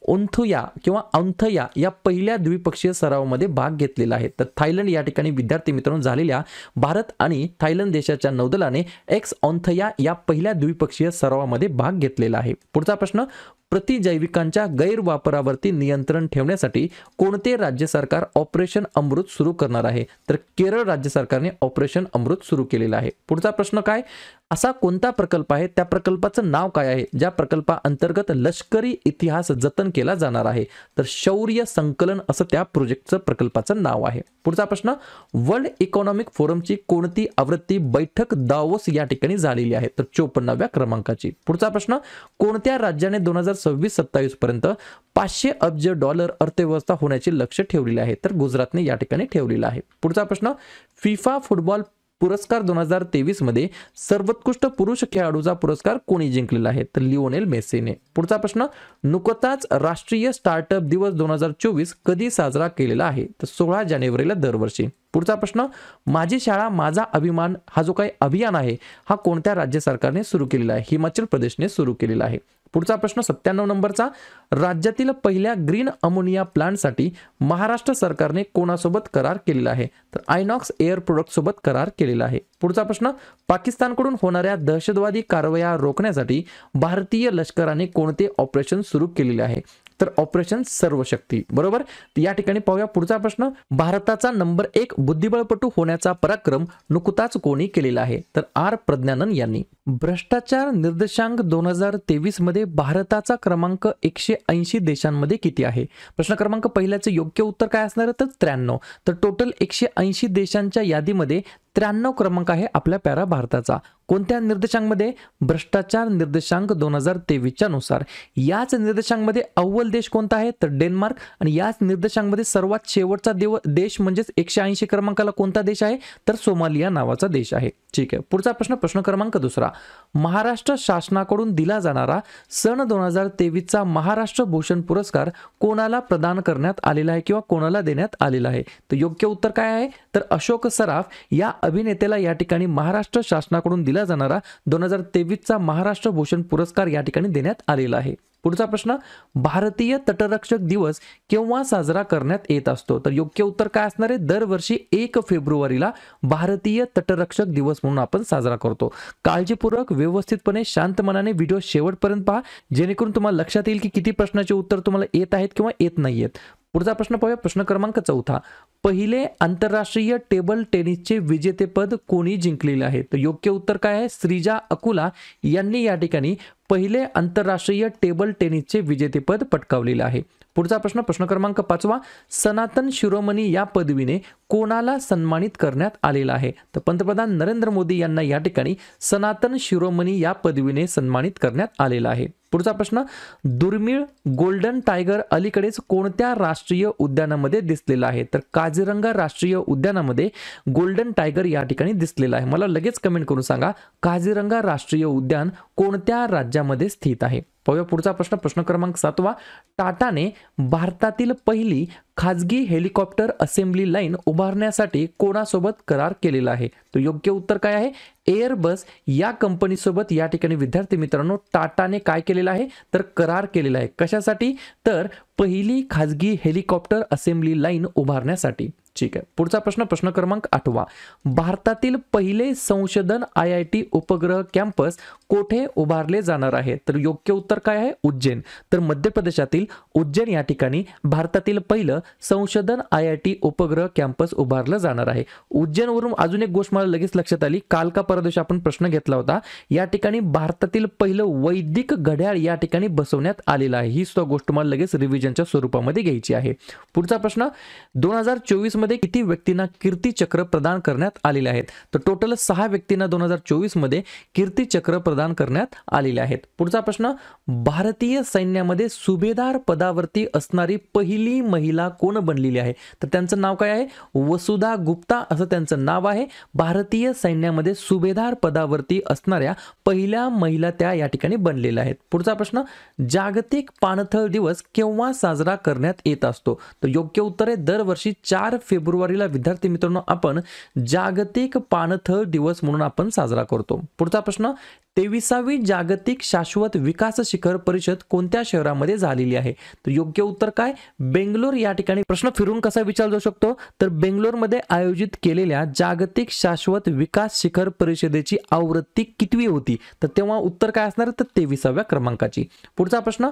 ओंथुया किंवा औंथया या पहिल्या द्विपक्षीय सरावामध्ये भाग घेतलेला आहे? तर थायलंड या ठिकाणी विद्यार्थी मित्रांनो झालेल्या भारत आणि थायलंड देशाच्या नौदलाने ओंथया या पहिल्या द्विपक्षीय सरावामध्ये भाग घेतलेला आहे. पुढचा प्रश्न, प्रतिजैविकांच्या गैरवापरावरती नियंत्रण ठेवण्यासाठी कोणते राज्य सरकार ऑपरेशन अमृत सुरू करणार आहे? तर केरळ राज्य सरकारने ऑपरेशन अमृत सुरू केलेलं आहे. पुढचा प्रश्न, काय असा कोणता प्रकल्प आहे त्या प्रकल्पाचं नाव काय आहे ज्या प्रकल्पाअंतर्गत लष्करी इतिहास जतन केला जाणार आहे? तर शौर्य संकलन असं त्या प्रोजेक्टचं प्रकल्पाचं नाव आहे. पुढचा प्रश्न, वर्ल्ड इकॉनॉमिक फोरमची कोणती आवृत्ती बैठक दावोस या ठिकाणी झालेली आहे? तर 54व्या क्रमांकाची. पुढचा प्रश्न, कोणत्या राज्याने 2026-27 पर्यंत $500 अब्ज अर्थव्यवस्था होण्याचे लक्ष्य ठेवलेले आहे? तर गुजरातने या ठिकाणी ठेवलेलं आहे. पुढचा प्रश्न, फिफा फुटबॉल पुरस्कार 2023 मध्ये सर्वोत्कृष्ट पुरुष खेळाडूचा पुरस्कार कोणी जिंकलेला आहे? तर लिओनेल मेसीने. पुढचा प्रश्न, नुकताच राष्ट्रीय स्टार्टअप दिवस 2024 कधी साजरा केलेला आहे? तर 16 जानेवारीला दरवर्षी. पुढचा प्रश्न, माझी शाळा माझा अभिमान हा जो काही अभियान आहे हा कोणत्या राज्य सरकारने सुरू केलेला आहे? हिमाचल प्रदेशने सुरू केलेला आहे. पुढचा प्रश्न 97 नंबरचा, राज्यातील पहिल्या ग्रीन अमोनिया प्लांटसाठी महाराष्ट्र सरकारने कोणासोबत करार केलेला आहे? तर आयनॉक्स एअर प्रोडक्ट सोबत करार केलेला आहे. पुढचा प्रश्न, पाकिस्तानकडून होणाऱ्या दहशतवादी कारवाया रोखण्यासाठी भारतीय लष्कराने कोणते ऑपरेशन सुरू केलेले आहे? तर ऑपरेशन सर्वशक्ती. बरोबर. या ठिकाणी पाहूया पुढचा प्रश्न, भारताचा नंबर 1 बुद्धिबळपटू होण्याचा पराक्रम नुकताच कोणी केलेला आहे? तर आर प्रज्ञानन यांनी. भ्रष्टाचार निर्देशांक 2023 मध्ये भारताचा क्रमांक 180 देशांमध्ये किती आहे? प्रश्न क्रमांक पहिल्याचे योग्य उत्तर काय असणार? तर 93. तर टोटल 180 देशांच्या यादीमध्ये 93 क्रमांक आहे आपल्या प्यारा भारताचा. कोणत्या निर्देशांकमध्ये? भ्रष्टाचार निर्देशांक 2023 नुसार. याच निर्देशांकमध्ये अव्वल देश कोणता आहे? तर डेन्मार्क. आणि याच निर्देशांकमध्ये सर्वात शेवटचा देश म्हणजेच 180 क्रमांकाला कोणता देश आहे? तर सोमालिया नावाचा देश आहे. ठीक आहे. पुढचा प्रश्न, प्रश्न क्रमांक 2. महाराष्ट्र शासनाकडून दिला जाणारा सन 2023 चा महाराष्ट्र भूषण पुरस्कार कोणाला प्रदान करण्यात आलेला आहे किंवा कोणाला देण्यात आलेला आहे? तर योग्य उत्तर काय आहे? तर अशोक सराफ या अभिनेत्याला या ठिकाणी महाराष्ट्र शासनाकडून दिला जाणारा 2023 चा महाराष्ट्र भूषण पुरस्कार या ठिकाणी देण्यात आलेला आहे. पुढचा प्रश्न, भारतीय तटरक्षक दिवस केव्हा साजरा करण्यात येत असतो? तर योग्य उत्तर काय असणार आहे? दरवर्षी 1 फेब्रुवारीला भारतीय तटरक्षक दिवस म्हणून आपण साजरा करतो. काळजीपूर्वक व्यवस्थितपणे शांत मनाने व्हिडिओ शेवटपर्यंत पहा जेणेकरून तुम्हाला लक्षात येईल की किती प्रश्नाचे उत्तर तुम्हाला येत आहेत किंवा येत नाहीयेत. पुढचा प्रश्न पाहूया. प्रश्न क्रमांक 4. पहिले आंतरराष्ट्रीय टेबल टेनिसचे विजेतेपद कोणी जिंकलेले आहे? तर योग्य उत्तर काय आहे? श्रीजा अकुला यांनी या ठिकाणी पहिले आंतरराष्ट्रीय टेबल टेनिसचे विजेतेपद पटकावलेले आहे. पुढचा प्रश्न, प्रश्न क्रमांक 5, सनातन शिरोमणी या पदवीने कोणाला सन्मानित करण्यात आलेला आहे? तर पंतप्रधान नरेंद्र मोदी यांना या ठिकाणी सनातन शिरोमणी या पदवीने सन्मानित करण्यात आलेला आहे. पुढचा प्रश्न, दुर्मिळ गोल्डन टायगर अलीकडेच कोणत्या राष्ट्रीय उद्यानामध्ये दिसलेला आहे? तर काझीरंगा राष्ट्रीय उद्यानामध्ये गोल्डन टायगर या ठिकाणी दिसलेला आहे. मला लगेच कमेंट करून सांगा, काझीरंगा राष्ट्रीय उद्यान कोणत्या राज्यामध्ये स्थित आहे? पाहूया पुढचा प्रश्न, प्रश्न क्रमांक 7, टाटाने भारतातील पहिली खाजगी हेलिकॉप्टर असेंब्ली लाईन उभारण्यासाठी कोणासोबत करार केलेला आहे? तर योग्य उत्तर काय आहे? एअरबस या कंपनीसोबत या ठिकाणी विद्यार्थी मित्रांनो टाटाने काय केलेला आहे? तर करार केलेला आहे. कशासाठी? तर पहिली खाजगी हेलिकॉप्टर असेंब्ली लाईन उभारण्यासाठी. ठीक आहे. पुढचा प्रश्न, प्रश्न क्रमांक 8, भारतातील पहिले संशोधन IIT उपग्रह कॅम्पस कोठे उभारले जाणार आहे? तर योग्य उत्तर काय आहे? उज्जैन. तर मध्य प्रदेशातील उज्जैन या ठिकाणी भारतातील पहिलं संशोधन IIT उपग्रह कॅम्पस उभारलं जाणार आहे. उज्जैनवरून अजून एक गोष्ट मला लगेच लक्षात आली, काल का परदेश आपण प्रश्न घेतला होता. या ठिकाणी भारतातील पहिलं वैदिक घड्याळ या ठिकाणी बसवण्यात आलेलं आहे. ही सुद्धा गोष्ट मला लगेच रिव्हिजनच्या स्वरूपामध्ये घ्यायची आहे. पुढचा प्रश्न, 2024 मध्ये किती व्यक्तींना कीर्ती चक्र प्रदान करण्यात आलेले आहेत? तर टोटल 6 व्यक्तींना 2024 मध्ये कीर्ती चक्र प्रदान करण्यात आलेले आहेत. पुढचा प्रश्न, भारतीय सैन्यामध्ये सुभेदार पदावरती असणारी पहिली महिला कोण बनलेली आहे? तर त्यांचं नाव काय आहे? वसुधा गुप्ता असं त्यांचं नाव आहे. भारतीय सैन्यामध्ये सुभेदार पदावरती असणाऱ्या पहिल्या महिला त्या या ठिकाणी बनलेल्या आहेत. पुढचा प्रश्न, जागतिक पाणथळ दिवस केव्हा साजरा करण्यात येत असतो? तर योग्य उत्तर आहे दरवर्षी 4 फेब्रुवारीला विद्यार्थी मित्रांनो आपण जागतिक पाणथळ दिवस म्हणून आपण साजरा करतो. पुढचा प्रश्न, 23वी जागतिक शाश्वत विकास शिखर परिषद कोणत्या शहरामध्ये झालेली आहे? तर योग्य उत्तर काय? बेंगलोर या ठिकाणी. प्रश्न फिरून कसा विचारला जाऊ शकतो? तर बेंगलोरमध्ये आयोजित केलेल्या जागतिक शाश्वत विकास शिखर परिषदेची आवृत्ती कितवी होती? तर तेव्हा उत्तर काय असणार? तर 23व्या क्रमांकाची. पुढचा प्रश्न,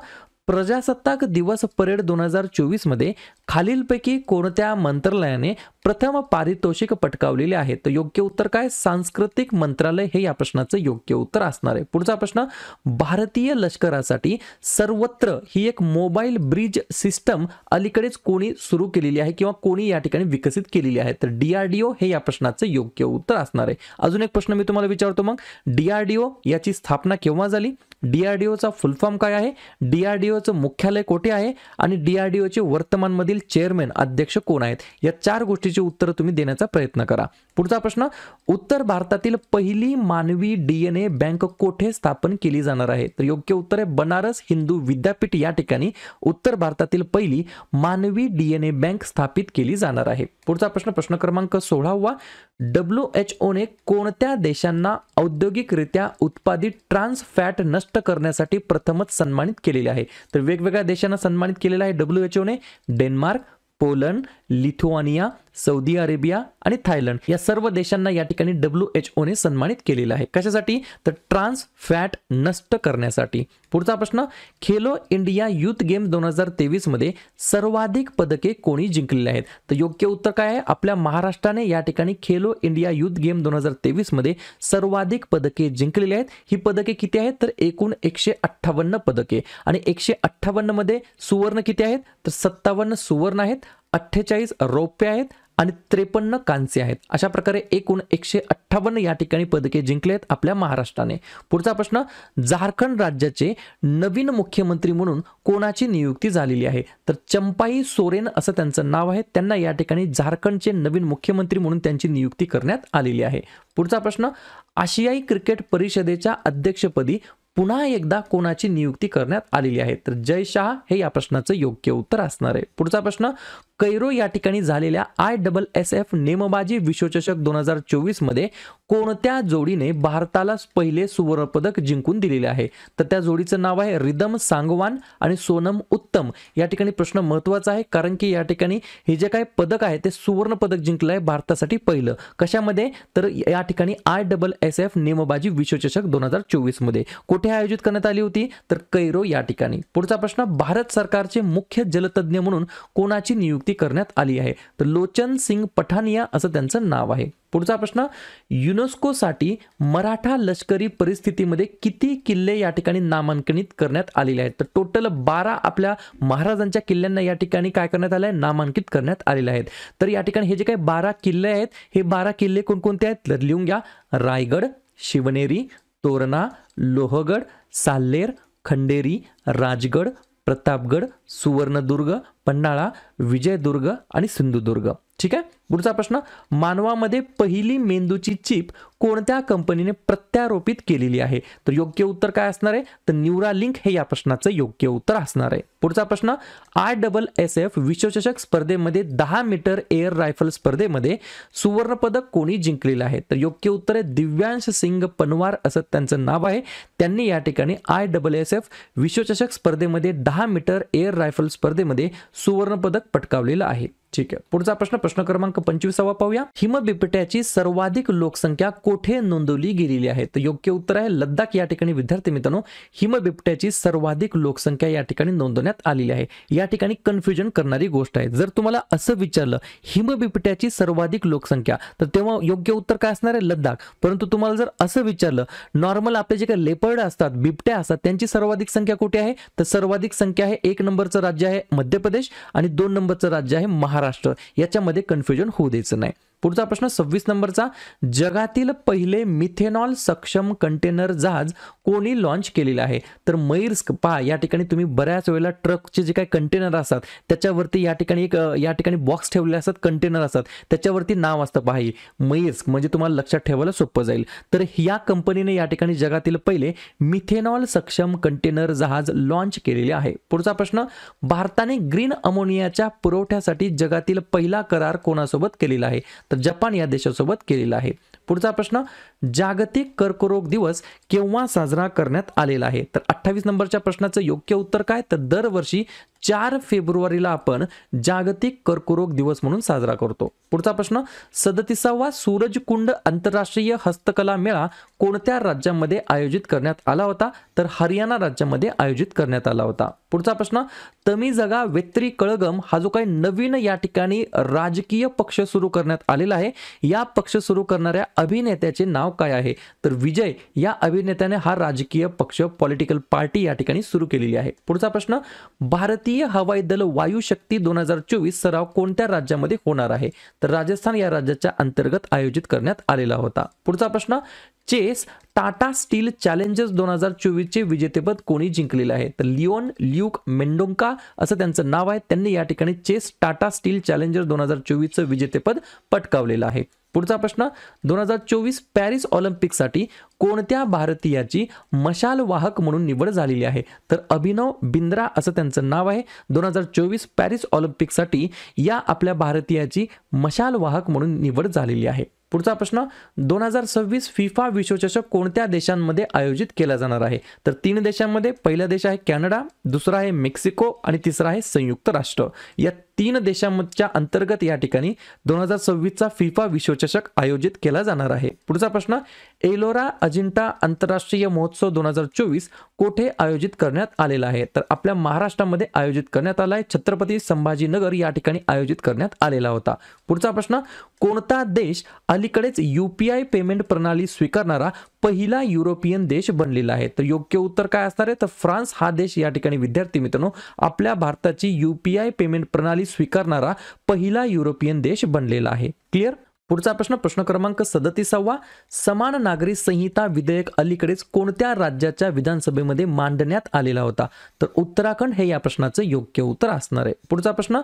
प्रजासत्ताक दिवस परेड 2024 मध्ये खालीलपैकी कोणत्या मंत्रालयाने प्रथम पारितोषिक पटकावलेले आहे? तर योग्य उत्तर काय? सांस्कृतिक मंत्रालय हे या प्रश्नाचं योग्य उत्तर असणार आहे. पुढचा प्रश्न, भारतीय लष्करासाठी सर्वत्र ही एक मोबाईल ब्रिज सिस्टम अलीकडेच कोणी सुरू केलेली आहे किंवा कोणी या ठिकाणी विकसित केलेली आहे? तर DRDO हे या प्रश्नाचं योग्य उत्तर असणार आहे. अजून एक प्रश्न मी तुम्हाला विचारतो, मग DRDO याची स्थापना केव्हा झाली? DRDOचा फुल फॉर्म काय आहे? DRDOचं मुख्यालय कोठे आहे? आणि DRDOचे वर्तमानमधील चेअरमॅन अध्यक्ष कोण आहेत? या 4 गोष्टीची उत्तर तुम्ही देण्याचा प्रयत्न करा. पुढचा प्रश्न, उत्तर भारतातील पहिली मानवी DNA बँक कोठे स्थापन केली जाणार आहे? तर योग्य उत्तर आहे बनारस हिंदू विद्यापीठ या ठिकाणी उत्तर भारतातील पहिली मानवी DNA बँक स्थापित केली जाणार आहे. पुढचा प्रश्न, प्रश्न क्रमांक 16, WHOने कोणत्या देशांना औद्योगिकरित्या उत्पादित ट्रान्स फॅट नष्ट करण्यासाठी प्रथमच सन्मानित केलेले आहे? तर वेगवेगळ्या देशांना सन्मानित केलेला आहे WHOने. Denmark, Poland, Lithuania, Saudi Arabia आणि थायलंड या सर्व देशांना या ठिकाणी WHOने सन्मानित केलेलं आहे. कशासाठी? तर ट्रान्स फॅट नष्ट करण्यासाठी. पुढचा प्रश्न, खेलो इंडिया युथ गेम 2023 मध्ये सर्वाधिक पदके कोणी जिंकलेली आहेत? तर योग्य उत्तर काय आहे? आपल्या महाराष्ट्राने या ठिकाणी खेलो इंडिया युथ गेम 2023 मध्ये सर्वाधिक पदके जिंकलेली आहेत. ही पदके किती आहेत? तर एकूण 158 पदके. आणि 158 मध्ये सुवर्ण किती आहेत? तर 57 सुवर्ण आहेत, 48 रौप्य आहेत आणि 53 कांस्य आहेत. अशा प्रकारे एकूण 158 या ठिकाणी पदके जिंकले आहेत आपल्या महाराष्ट्राने. पुढचा प्रश्न, झारखंड राज्याचे नवीन मुख्यमंत्री म्हणून कोणाची नियुक्ती झालेली आहे? तर चंपाई सोरेन असं त्यांचं नाव आहे. त्यांना या ठिकाणी झारखंडचे नवीन मुख्यमंत्री म्हणून त्यांची नियुक्ती करण्यात आलेली आहे. पुढचा प्रश्न, आशियाई क्रिकेट परिषदेच्या अध्यक्षपदी पुन्हा एकदा कोणाची नियुक्ती करण्यात आलेली आहे? तर जय शाह हे या प्रश्नाचं योग्य उत्तर असणार आहे. पुढचा प्रश्न, कैरो या ठिकाणी झालेल्या ISSF नेमबाजी विश्वचषक 2024 मध्ये कोणत्या जोडीने भारताला पहिले सुवर्ण पदक जिंकून दिलेले आहे? तर त्या जोडीचं नाव आहे रिदम सांगवान आणि सोनम उत्तम. या ठिकाणी प्रश्न महत्त्वाचा आहे कारण की या ठिकाणी हे जे काही पदक आहे ते सुवर्ण पदक जिंकलं आहे भारतासाठी पहिलं. कशामध्ये? तर या ठिकाणी ISSF नेमबाजी विश्वचषक 2024 मध्ये. कुठे आयोजित करण्यात आली होती? तर कैरो या ठिकाणी. पुढचा प्रश्न, भारत सरकारचे मुख्य जलतज्ञ म्हणून कोणाची नियुक्ती नियुक्ती करण्यात आली आहे? तर लोचन सिंग पठानिया असं त्यांचं नाव आहे. पुढचा प्रश्न, युनेस्कोसाठी मराठा लष्करी परिस्थितीमध्ये किती किल्ले या ठिकाणी नामांकनित करण्यात आलेले आहेत? तर टोटल 12 आपल्या महाराजांच्या किल्ल्यांना या ठिकाणी काय करण्यात आलं आहे? नामांकित करण्यात आलेले आहेत. तर या ठिकाणी हे जे काही 12 किल्ले आहेत, हे 12 किल्ले कोणकोणते आहेत? तर लिहून घ्या. रायगड, शिवनेरी, तोरणा, लोहगड, साल्हेर, खंडेरी, राजगड, प्रतापगड, सुवर्णदुर्ग, पन्हाळा, विजयदुर्ग आणि सिंधुदुर्ग. ठीक आहे. पुढचा प्रश्न, मानवामध्ये पहिली मेंदूची चिप कोणत्या कंपनीने प्रत्यारोपित केलेली आहे? तर योग्य उत्तर काय असणार आहे? तर न्यूरालिंक हे या प्रश्नाचं योग्य उत्तर असणार आहे. पुढचा प्रश्न, ISSF विश्वचषक स्पर्धेमध्ये 10 मीटर एअर रायफल स्पर्धेमध्ये सुवर्ण पदक कोणी जिंकलेलं आहे? तर योग्य उत्तर आहे दिव्यांश सिंग पनवार असं त्यांचं नाव आहे. त्यांनी या ठिकाणी ISSF विश्वचषक स्पर्धेमध्ये 10 मीटर एअर रायफल स्पर्धेमध्ये सुवर्ण पदक पटकावलेलं आहे. ठीक आहे. पुढचा प्रश्न क्रमांक 25 पाहूया. हिमबिबट्याची सर्वाधिक लोकसंख्या कोठे नोंदवली गेलेली आहे? तर योग्य उत्तर आहे लद्दाख या ठिकाणी. विद्यार्थी मित्रांनो, हिमबिबट्याची सर्वाधिक लोकसंख्या या ठिकाणी नोंदवण्यात आलेली आहे. या ठिकाणी कन्फ्युजन करणारी गोष्ट आहे. जर तुम्हाला असं विचारलं हिमबिबट्याची सर्वाधिक लोकसंख्या, तर तेव्हा योग्य उत्तर काय असणार आहे? लद्दाख. परंतु तुम्हाला जर असं विचारलं नॉर्मल आपले जे काही लेपर्ड असतात, बिबट्या असतात, त्यांची सर्वाधिक संख्या कुठे आहे? तर सर्वाधिक संख्या आहे 1 नंबरचं राज्य आहे मध्य प्रदेश आणि 2 नंबरचं राज्य आहे महाराष्ट्र. याच्यामध्ये कन्फ्युजन होऊ द्यायचं नाही. पुढचा प्रश्न 26 नंबरचा, जगातील पहिले मिथेनॉल सक्षम कंटेनर जहाज कोणी लॉन्च केलेलं आहे? तर मैर्स्क. पहा या ठिकाणी तुम्ही बऱ्याच वेळेला ट्रकचे जे काही कंटेनर असतात त्याच्यावरती या ठिकाणी बॉक्स ठेवलेले असतात, कंटेनर असतात, त्याच्यावरती नाव असतं. पहा मैर्स्क, म्हणजे तुम्हाला लक्षात ठेवायला सोपं जाईल. तर या कंपनीने या ठिकाणी जगातील पहिले मिथेनॉल सक्षम कंटेनर जहाज लॉन्च केलेले आहे. पुढचा प्रश्न, भारताने ग्रीन अमोनियाच्या पुरवठ्यासाठी जगातील पहिला करार कोणासोबत केलेला आहे? तर जपान या देशासोबत केलेला आहे. पुढचा प्रश्न, जागतिक कर्करोग दिवस केव्हा साजरा करण्यात आलेला आहे? तर 28 नंबरच्या प्रश्नाचं योग्य उत्तर काय? तर दरवर्षी 4 फेब्रुवारीला आपण जागतिक कर्करोग दिवस म्हणून साजरा करतो. पुढचा प्रश्न, 37वा सूरजकुंड आंतरराष्ट्रीय हस्तकला मेळा कोणत्या राज्यामध्ये आयोजित करण्यात आला होता? तर हरियाणा राज्यामध्ये आयोजित करण्यात आला होता. पुढचा प्रश्न, तमिजगा वेत्री कळगम हा जो काही नवीन या ठिकाणी राजकीय पक्ष सुरू करण्यात आलेला आहे, या पक्ष सुरू करणाऱ्या अभिनेत्याचे नाव काय आहे? तर विजय या अभिनेत्याने हा राजकीय पक्ष, पॉलिटिकल पार्टी या ठिकाणी सुरू केलेली आहे. पुढचा प्रश्न, भारतीय हवाई दल वायुशक्ती 2024 सराव कोणत्या राज्यामध्ये होणार आहे? तर राजस्थान या राज्याच्या अंतर्गत आयोजित करण्यात आलेला होता. पुढचा प्रश्न, चेस टाटा स्टील चॅलेंजर्स 2024 चे विजेतेपद कोणी जिंकलेले आहे? तर लिओन ल्यूक मेंडोंका असं त्यांचं नाव आहे. त्यांनी या ठिकाणी चेस टाटा स्टील चॅलेंजर्स 2024 चं विजेतेपद पटकावलेलं आहे. पुढचा प्रश्न, 2024 पॅरिस ऑलिम्पिकसाठी कोणत्या भारतीयाची मशाल वाहक म्हणून निवड झालेली आहे? तर अभिनव बिंद्रा असं त्यांचं नाव आहे. 2024 पॅरिस ऑलिम्पिकसाठी या आपल्या भारतीयाची मशाल वाहक म्हणून निवड झालेली आहे. पुढचा प्रश्न, 2026 फिफा विश्वचषक कोणत्या देशांमध्ये आयोजित केला जाणार आहे? तर 3 देशांमध्ये. पहिला देश आहे कॅनडा, दुसरा आहे मेक्सिको आणि तिसरा आहे संयुक्त राष्ट्र. या 3 देशांच्या अंतर्गत या ठिकाणी 2026 चा फिफा विश्वचषक आयोजित केला जाणार आहे. पुढचा प्रश्न, एलोरा अजिंठा आंतरराष्ट्रीय महोत्सव 2024 कोठे आयोजित करण्यात आलेला आहे? तर आपल्या महाराष्ट्रामध्ये आयोजित करण्यात आला आहे. छत्रपती संभाजीनगर या ठिकाणी आयोजित करण्यात आलेला होता. पुढचा प्रश्न, कोणता देश अलीकडेच UPI पेमेंट प्रणाली स्वीकारणारा पहिला युरोपियन देश बनलेला आहे? तर योग्य उत्तर काय असणार आहे? तर फ्रान्स हा देश या ठिकाणी विद्यार्थी मित्रांनो आपल्या भारताची UPI पेमेंट प्रणाली स्वीकारणारा पहिला युरोपियन देश बनलेला आहे. क्लिअर? पुढचा प्रश्न क्रमांक 37वा, समान नागरी संहिता विधेयक अलीकडेच कोणत्या राज्याच्या विधानसभेमध्ये मांडण्यात आलेला होता? तर उत्तराखंड हे या प्रश्नाचं योग्य उत्तर असणार आहे. पुढचा प्रश्न,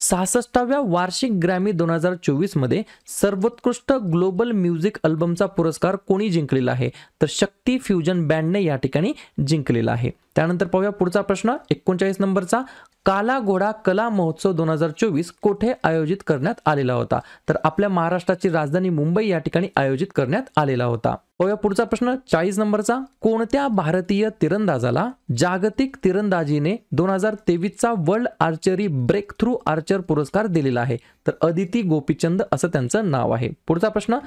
66व्या वार्षिक ग्रॅमी 2024 मध्ये सर्वोत्कृष्ट ग्लोबल म्युझिक अल्बमचा पुरस्कार कोणी जिंकलेला आहे? तर शक्ती फ्युजन बँडने या ठिकाणी जिंकलेला आहे. त्यानंतर पाहूया पुढचा प्रश्न 39 नंबरचा, काला घोडा कला महोत्सव 2024 कोठे आयोजित करण्यात आलेला होता? तर आपल्या महाराष्ट्राची राजधानी मुंबई या ठिकाणी आयोजित करण्यात आलेला होता. पाहूया पुढचा प्रश्न 40 नंबरचा. कोणत्या भारतीय तिरंदाजाला जागतिक तिरंदाजीने 2023चा world archery breakthrough archer पुरस्कार दिलेला आहे? तर अदिती गोपीचंद असं त्यांचं नाव आहे. पुढचा प्रश्न.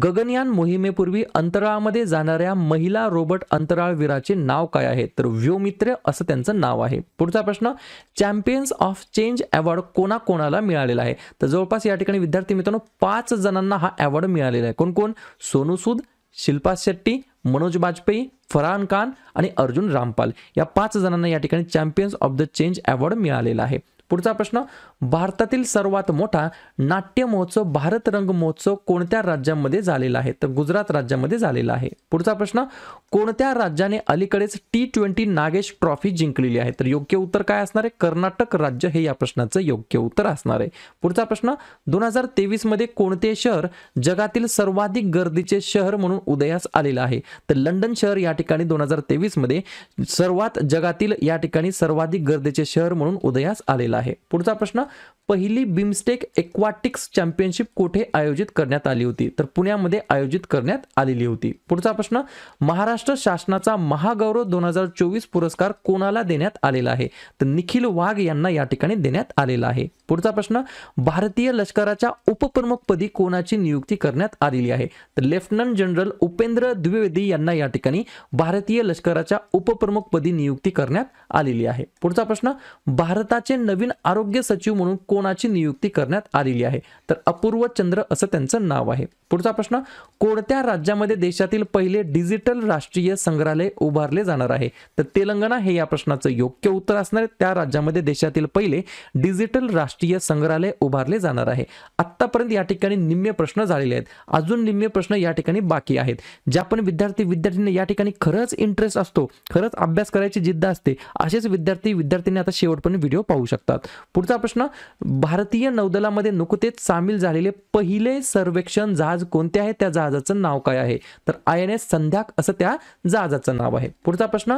गगनयान मोहिमेपूर्वी अंतराळामध्ये जाणाऱ्या महिला रोबोट अंतराळवीराचे नाव काय आहे? तर व्योमित्र असं त्यांचं नाव आहे. पुढचा प्रश्न. चॅम्पियन्स ऑफ चेंज अवॉर्ड कोणाकोणाला मिळालेला आहे? तर जवळपास या ठिकाणी विद्यार्थी मित्रांनो 5 जणांना हा अवॉर्ड मिळालेला आहे. कोण कोण? सोनू सूद, शिल्पा शेट्टी, मनोज बाजपेयी, फरहान खान आणि अर्जुन रामपाल या 5 जणांना या ठिकाणी champions of the change award मिळालेला आहे. पुढचा प्रश्न. भारतातील सर्वात मोठा नाट्य महोत्सव भारत रंग महोत्सव कोणत्या राज्यामध्ये झालेला आहे? तर गुजरात राज्यामध्ये झालेला आहे. पुढचा प्रश्न. कोणत्या राज्याने अलीकडेच T20 नागेश ट्रॉफी जिंकलेली आहे? तर योग्य उत्तर काय असणार आहे? कर्नाटक राज्य हे या प्रश्नाचं योग्य उत्तर असणार आहे. पुढचा प्रश्न. 2023 मध्ये कोणते शहर जगातील सर्वाधिक गर्दीचे शहर म्हणून उदयास आलेलं आहे? तर लंडन शहर या ठिकाणी 2023 मध्ये जगातील या ठिकाणी सर्वाधिक गर्दीचे शहर म्हणून उदयास आलेलं आहे. पुढचा प्रश्न. पहिली बिमस्टेक एक्वाटिक्स चॅम्पियनशिप कुठे आयोजित करण्यात आली होती? तर पुण्यामध्ये आयोजित करण्यात आलेली होती. पुढचा प्रश्न. महाराष्ट्र शासनाचा महागौरव 2024 पुरस्कार कोणाला देण्यात आलेला आहे? तर निखिल वाघ यांना या ठिकाणी देण्यात आलेला आहे. पुढचा प्रश्न. भारतीय लष्कराच्या उपप्रमुखपदी कोणाची नियुक्ती करण्यात आलेली आहे? तर लेफ्टनंट जनरल उपेंद्र द्विवेदी यांना या ठिकाणी भारतीय लष्कराच्या उपप्रमुखपदी नियुक्ती करण्यात आलेली आहे. पुढचा प्रश्न. भारताचे नवीन आरोग्य सचिव म्हणून कोणाची नियुक्ती करण्यात आलेली आहे? तर अपूर्व चंद्र असं त्यांचं नाव आहे. पुढचा प्रश्न. कोणत्या राज्यामध्ये देशातील पहिले डिजिटल राष्ट्रीय संग्रहालय उभारले जाणार आहे? तर तेलंगणा हे या प्रश्नाचं योग्य उत्तर असणार आहे. त्या राज्यामध्ये देशातील पहिले डिजिटल राष्ट्रीय संग्रहालय उभारले जाणार आहे. आतापर्यंत या ठिकाणी निम्मे प्रश्न झालेले आहेत. अजून निम्मे प्रश्न या ठिकाणी बाकी आहेत. ज्या पण विद्यार्थ्यांना या ठिकाणी खरंच इंटरेस्ट असतो, खरंच अभ्यास करायची जिद्द असते, असेच विद्यार्थ्यांनी आता शेवटपर्यंत व्हिडिओ पाहू शकतात. पुढचा प्रश्न. भारतीय नौदलामध्ये नुकतेच सामील झालेले पहिले सर्वेक्षण जहाज कोणते आहे? त्या जहाजाचं नाव काय आहे? तर INS संध्याक असं त्या जहाजाचं नाव आहे. पुढचा प्रश्न.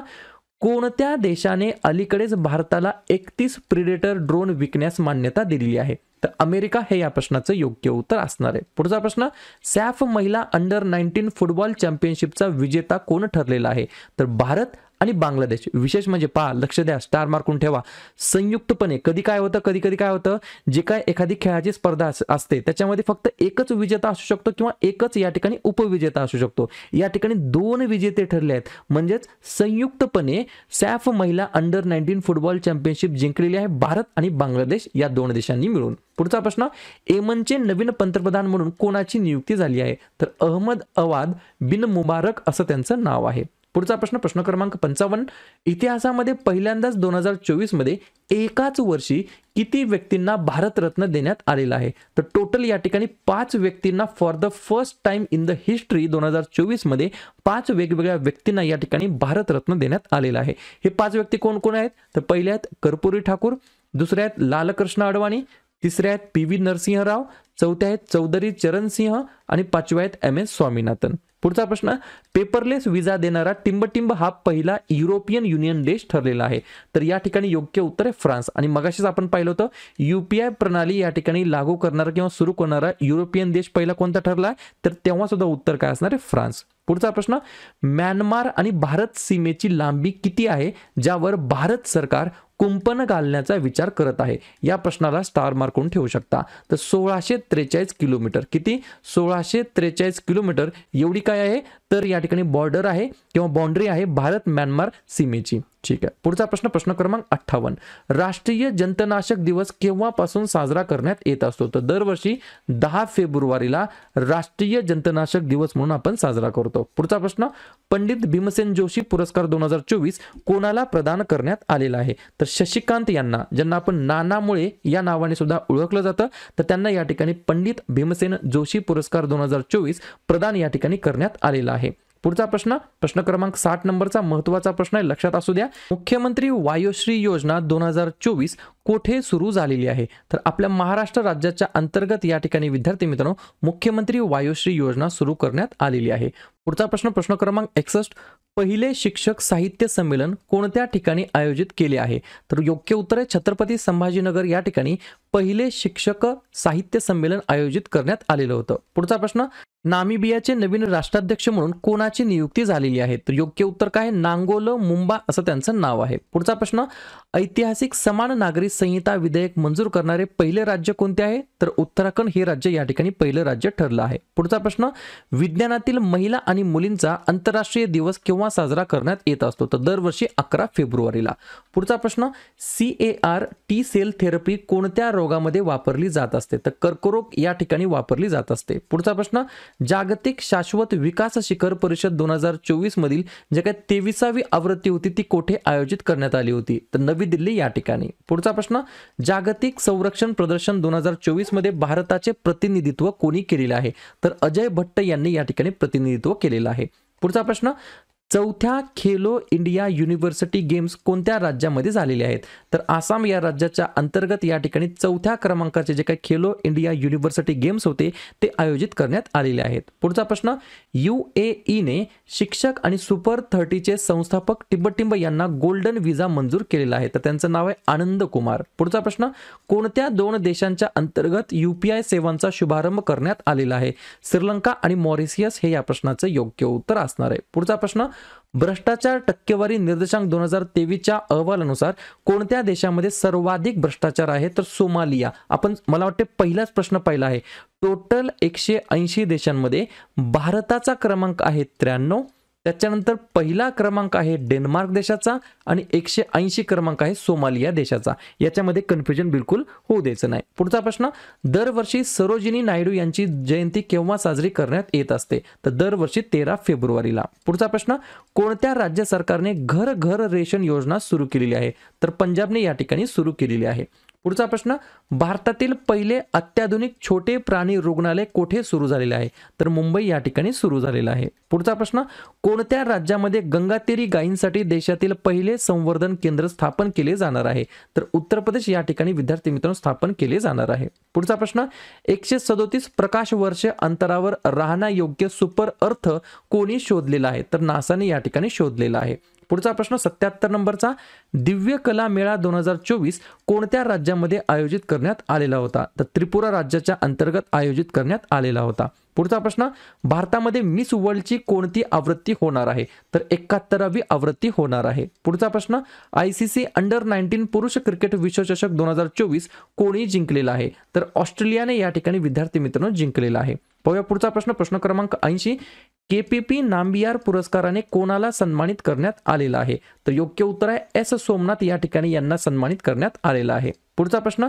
कोणत्या देशाने अलीकडेच भारताला 31 प्रिडेटर ड्रोन विकण्यास मान्यता दिलेली आहे? तर अमेरिका हे या प्रश्नाचं योग्य उत्तर असणार आहे. पुढचा प्रश्न. सॅफ महिला अंडर-19 फुटबॉल चॅम्पियनशिपचा विजेता कोण ठरलेला आहे? तर भारत आणि बांगलादेश. विशेष म्हणजे पहा, लक्ष द्या, स्टार मार्कून ठेवा. संयुक्तपणे कधी काय होतं, जे काय एखादी खेळाची स्पर्धा असते त्याच्यामध्ये फक्त एकच विजेता असू शकतो किंवा एकच या ठिकाणी उपविजेता असू शकतो. या ठिकाणी 2 विजेते ठरले आहेत. म्हणजेच संयुक्तपणे सॅफ महिला अंडर-19 फुटबॉल चॅम्पियनशिप जिंकलेली आहे भारत आणि बांगलादेश या 2 देशांनी मिळून. पुढचा प्रश्न. येमनचे नवीन पंतप्रधान म्हणून कोणाची नियुक्ती झाली आहे? तर अहमद अवाद बिन मुबारक असं त्यांचं नाव आहे. पुढचा प्रश्न. प्रश्न क्रमांक 55. इतिहासामध्ये पहिल्यांदाच 2024 मध्ये एकाच वर्षी किती व्यक्तींना भारतरत्न देण्यात आलेला आहे? तर टोटल या ठिकाणी 5 व्यक्तींना for the first time in the history 2024 मध्ये 5 वेगवेगळ्या व्यक्तींना या ठिकाणी भारतरत्न देण्यात आलेला आहे. हे 5 व्यक्ती कोण कोण आहेत? तर पहिले आहेत कर्पूरी ठाकूर, दुसरे आहेत लालकृष्ण अडवाणी, तिसरे आहेत PV नरसिंह राव, चौथे आहेत चौधरी चरण सिंह आणि 5वे आहेत MS स्वामीनाथन. पुढचा प्रश्न. पेपरलेस विजा देणारा टिंबटिंब हा पहिला युरोपियन युनियन देश ठरलेला आहे? तर या ठिकाणी योग्य उत्तर आहे फ्रान्स. आणि मगाशीच आपण पाहिलं होतं UPI प्रणाली या ठिकाणी लागू करणारा किंवा सुरू करणारा युरोपियन देश पहिला कोणता ठरला? तर तेव्हा सुद्धा उत्तर काय असणार आहे? फ्रान्स. पुढचा प्रश्न. म्यानमार आणि भारत सीमेची लांबी किती आहे ज्यावर भारत सरकार कुंपण घालण्याचा विचार करत आहे? या प्रश्नाला स्टार मार्कून ठेवू शकता. तर 1643 किलोमीटर. किती? 1643 किलोमीटर एवढी काय आहे? तर या ठिकाणी बॉर्डर आहे किंवा बाउंड्री आहे भारत म्यानमार सीमेची. ठीक आहे. पुढचा प्रश्न. प्रश्न क्रमांक 58. राष्ट्रीय जंतनाशक दिवस केव्हापासून साजरा करण्यात येत असतो? तर दरवर्षी 10 फेब्रुवारीला राष्ट्रीय जंतनाशक दिवस म्हणून आपण साजरा करतो. पुढचा प्रश्न. पंडित भीमसेन जोशी पुरस्कार 2024 कोणाला प्रदान करण्यात आलेला आहे? तर शशिकांत यांना, ज्यांना आपण नानामुळे या नावाने सुद्धा ओळखलं जातं, तर त्यांना या ठिकाणी पंडित भीमसेन जोशी पुरस्कार 2024 प्रदान या ठिकाणी करण्यात आलेला आहे. पुढचा प्रश्न. प्रश्न क्रमांक 60 नंबरचा महत्त्वाचा प्रश्न आहे, लक्षात असू द्या. मुख्यमंत्री वायोश्री योजना 2024 कोठे सुरू झालेली आहे? तर आपल्या महाराष्ट्र राज्याच्या अंतर्गत या ठिकाणी विद्यार्थी मित्रांनो मुख्यमंत्री वायोश्री योजना सुरू करण्यात आलेली आहे. पुढचा प्रश्न प्रश्न क्रमांक 61. पहिले शिक्षक साहित्य संमेलन कोणत्या ठिकाणी आयोजित केले आहे? तर योग्य उत्तर आहे छत्रपती संभाजीनगर या ठिकाणी पहिले शिक्षक साहित्य संमेलन आयोजित करण्यात आलेलं होतं. पुढचा प्रश्न नामिबियाचे नवीन राष्ट्राध्यक्ष म्हणून कोणाची नियुक्ती झालेली आहे? तर योग्य उत्तर काय? नांगोलो मुंबा असं त्यांचं नाव आहे. पुढचा प्रश्न ऐतिहासिक समान नागरी संहिता विधेयक मंजूर करणारे पहिले राज्य कोणते आहे? तर उत्तराखंड हे राज्य या ठिकाणी पहिलं राज्य ठरलं आहे. पुढचा प्रश्न विज्ञानातील महिला आणि मुलींचा आंतरराष्ट्रीय दिवस केव्हा साजरा करण्यात येत असतो? तर दरवर्षी 11 फेब्रुवारीला. पुढचा प्रश्न CAR टी सेल थेरपी कोणत्या रोगामध्ये वापरली जात असते? तर कर्करोग या ठिकाणी वापरली जात असते. पुढचा प्रश्न जागतिक शाश्वत विकास शिखर परिषद 2024 मधील जे काही 23वी आवृत्ती होती ती कोठे आयोजित करण्यात आली होती? तर नवी दिल्ली या ठिकाणी. पुढचा प्रश्न जागतिक संरक्षण प्रदर्शन 2024 मध्ये भारताचे प्रतिनिधित्व कोणी केलेले आहे? तर अजय भट्ट यांनी या ठिकाणी प्रतिनिधित्व केलेलं आहे. पुढचा प्रश्न चौथ्या खेलो इंडिया युनिव्हर्सिटी गेम्स कोणत्या राज्यामध्ये झालेले आहेत? तर आसाम या राज्याच्या अंतर्गत या ठिकाणी चौथ्या क्रमांकाचे जे काही खेलो इंडिया युनिव्हर्सिटी गेम्स होते ते आयोजित करण्यात आलेले आहेत. पुढचा प्रश्न UAE ने शिक्षक आणि सुपर 30चे संस्थापक टिंबटिंब यांना गोल्डन व्हिसा मंजूर केलेला आहे. तर त्यांचं नाव आहे आनंद कुमार. पुढचा प्रश्न कोणत्या 2 देशांच्या अंतर्गत UPI सेवांचा शुभारंभ करण्यात आलेला आहे? श्रीलंका आणि मॉरिशियस हे या प्रश्नाचं योग्य उत्तर असणार आहे. पुढचा प्रश्न भ्रष्टाचार टक्केवारी निर्देशांक 2023च्या अहवालानुसार कोणत्या देशामध्ये सर्वाधिक भ्रष्टाचार आहे? तर सोमालिया. आपण मला वाटते पहिलाच प्रश्न पाहिला आहे. टोटल 180 देशांमध्ये भारताचा क्रमांक आहे 93, त्याच्यानंतर पहिला क्रमांक आहे डेन्मार्क देशाचा आणि 180 क्रमांक आहे सोमालिया देशाचा. याच्यामध्ये कन्फ्युजन बिलकुल होऊ द्यायचं नाही. पुढचा प्रश्न दरवर्षी सरोजिनी नायडू यांची जयंती केव्हा साजरी करण्यात येत असते? तर दरवर्षी 13 फेब्रुवारीला. पुढचा प्रश्न कोणत्या राज्य सरकारने घर घर रेशन योजना सुरू केलेली आहे? तर पंजाबने या ठिकाणी सुरू केलेली आहे. पुढचा प्रश्न भारतातील पहिले अत्याधुनिक छोटे प्राणी रुग्णालय कोठे सुरू झालेले आहे? तर मुंबई या ठिकाणी सुरू झालेलं आहे. पुढचा प्रश्न कोणत्या राज्यामध्ये गंगातीरी गायींसाठी देशातील पहिले संवर्धन केंद्र स्थापन केले जाणार आहे? तर उत्तर प्रदेश या ठिकाणी विद्यार्थी मित्रांनो स्थापन केले जाणार आहे. पुढचा प्रश्न 137 प्रकाश वर्ष अंतरावर राहण्यायोग्य सुपर अर्थ कोणी शोधलेला आहे? तर नासाने या ठिकाणी शोधलेला आहे. पुढचा प्रश्न 77 नंबरचा दिव्य कला मेळा 2024 कोणत्या राज्यामध्ये आयोजित करण्यात आलेला होता? तर त्रिपुरा राज्याच्या अंतर्गत आयोजित करण्यात आलेला होता. पुढचा प्रश्न भारतामध्ये मिस वर्ल्डची कोणती आवृत्ती होणार आहे? तर 71वी आवृत्ती होणार आहे. पुढचा प्रश्न ICC अंडर-19 पुरुष क्रिकेट विश्वचषक 2024 कोणी जिंकलेला आहे? तर ऑस्ट्रेलियाने या ठिकाणी विद्यार्थी मित्रांनो जिंकलेला आहे. पाहूया पुढचा प्रश्न प्रश्न क्रमांक 80 KPP नांबियार पुरस्काराने कोणाला सन्मानित करण्यात आलेला आहे? तर योग्य उत्तर आहे S सोमनाथ या ठिकाणी यांना सन्मानित करण्यात आलेला आहे. पुढचा प्रश्न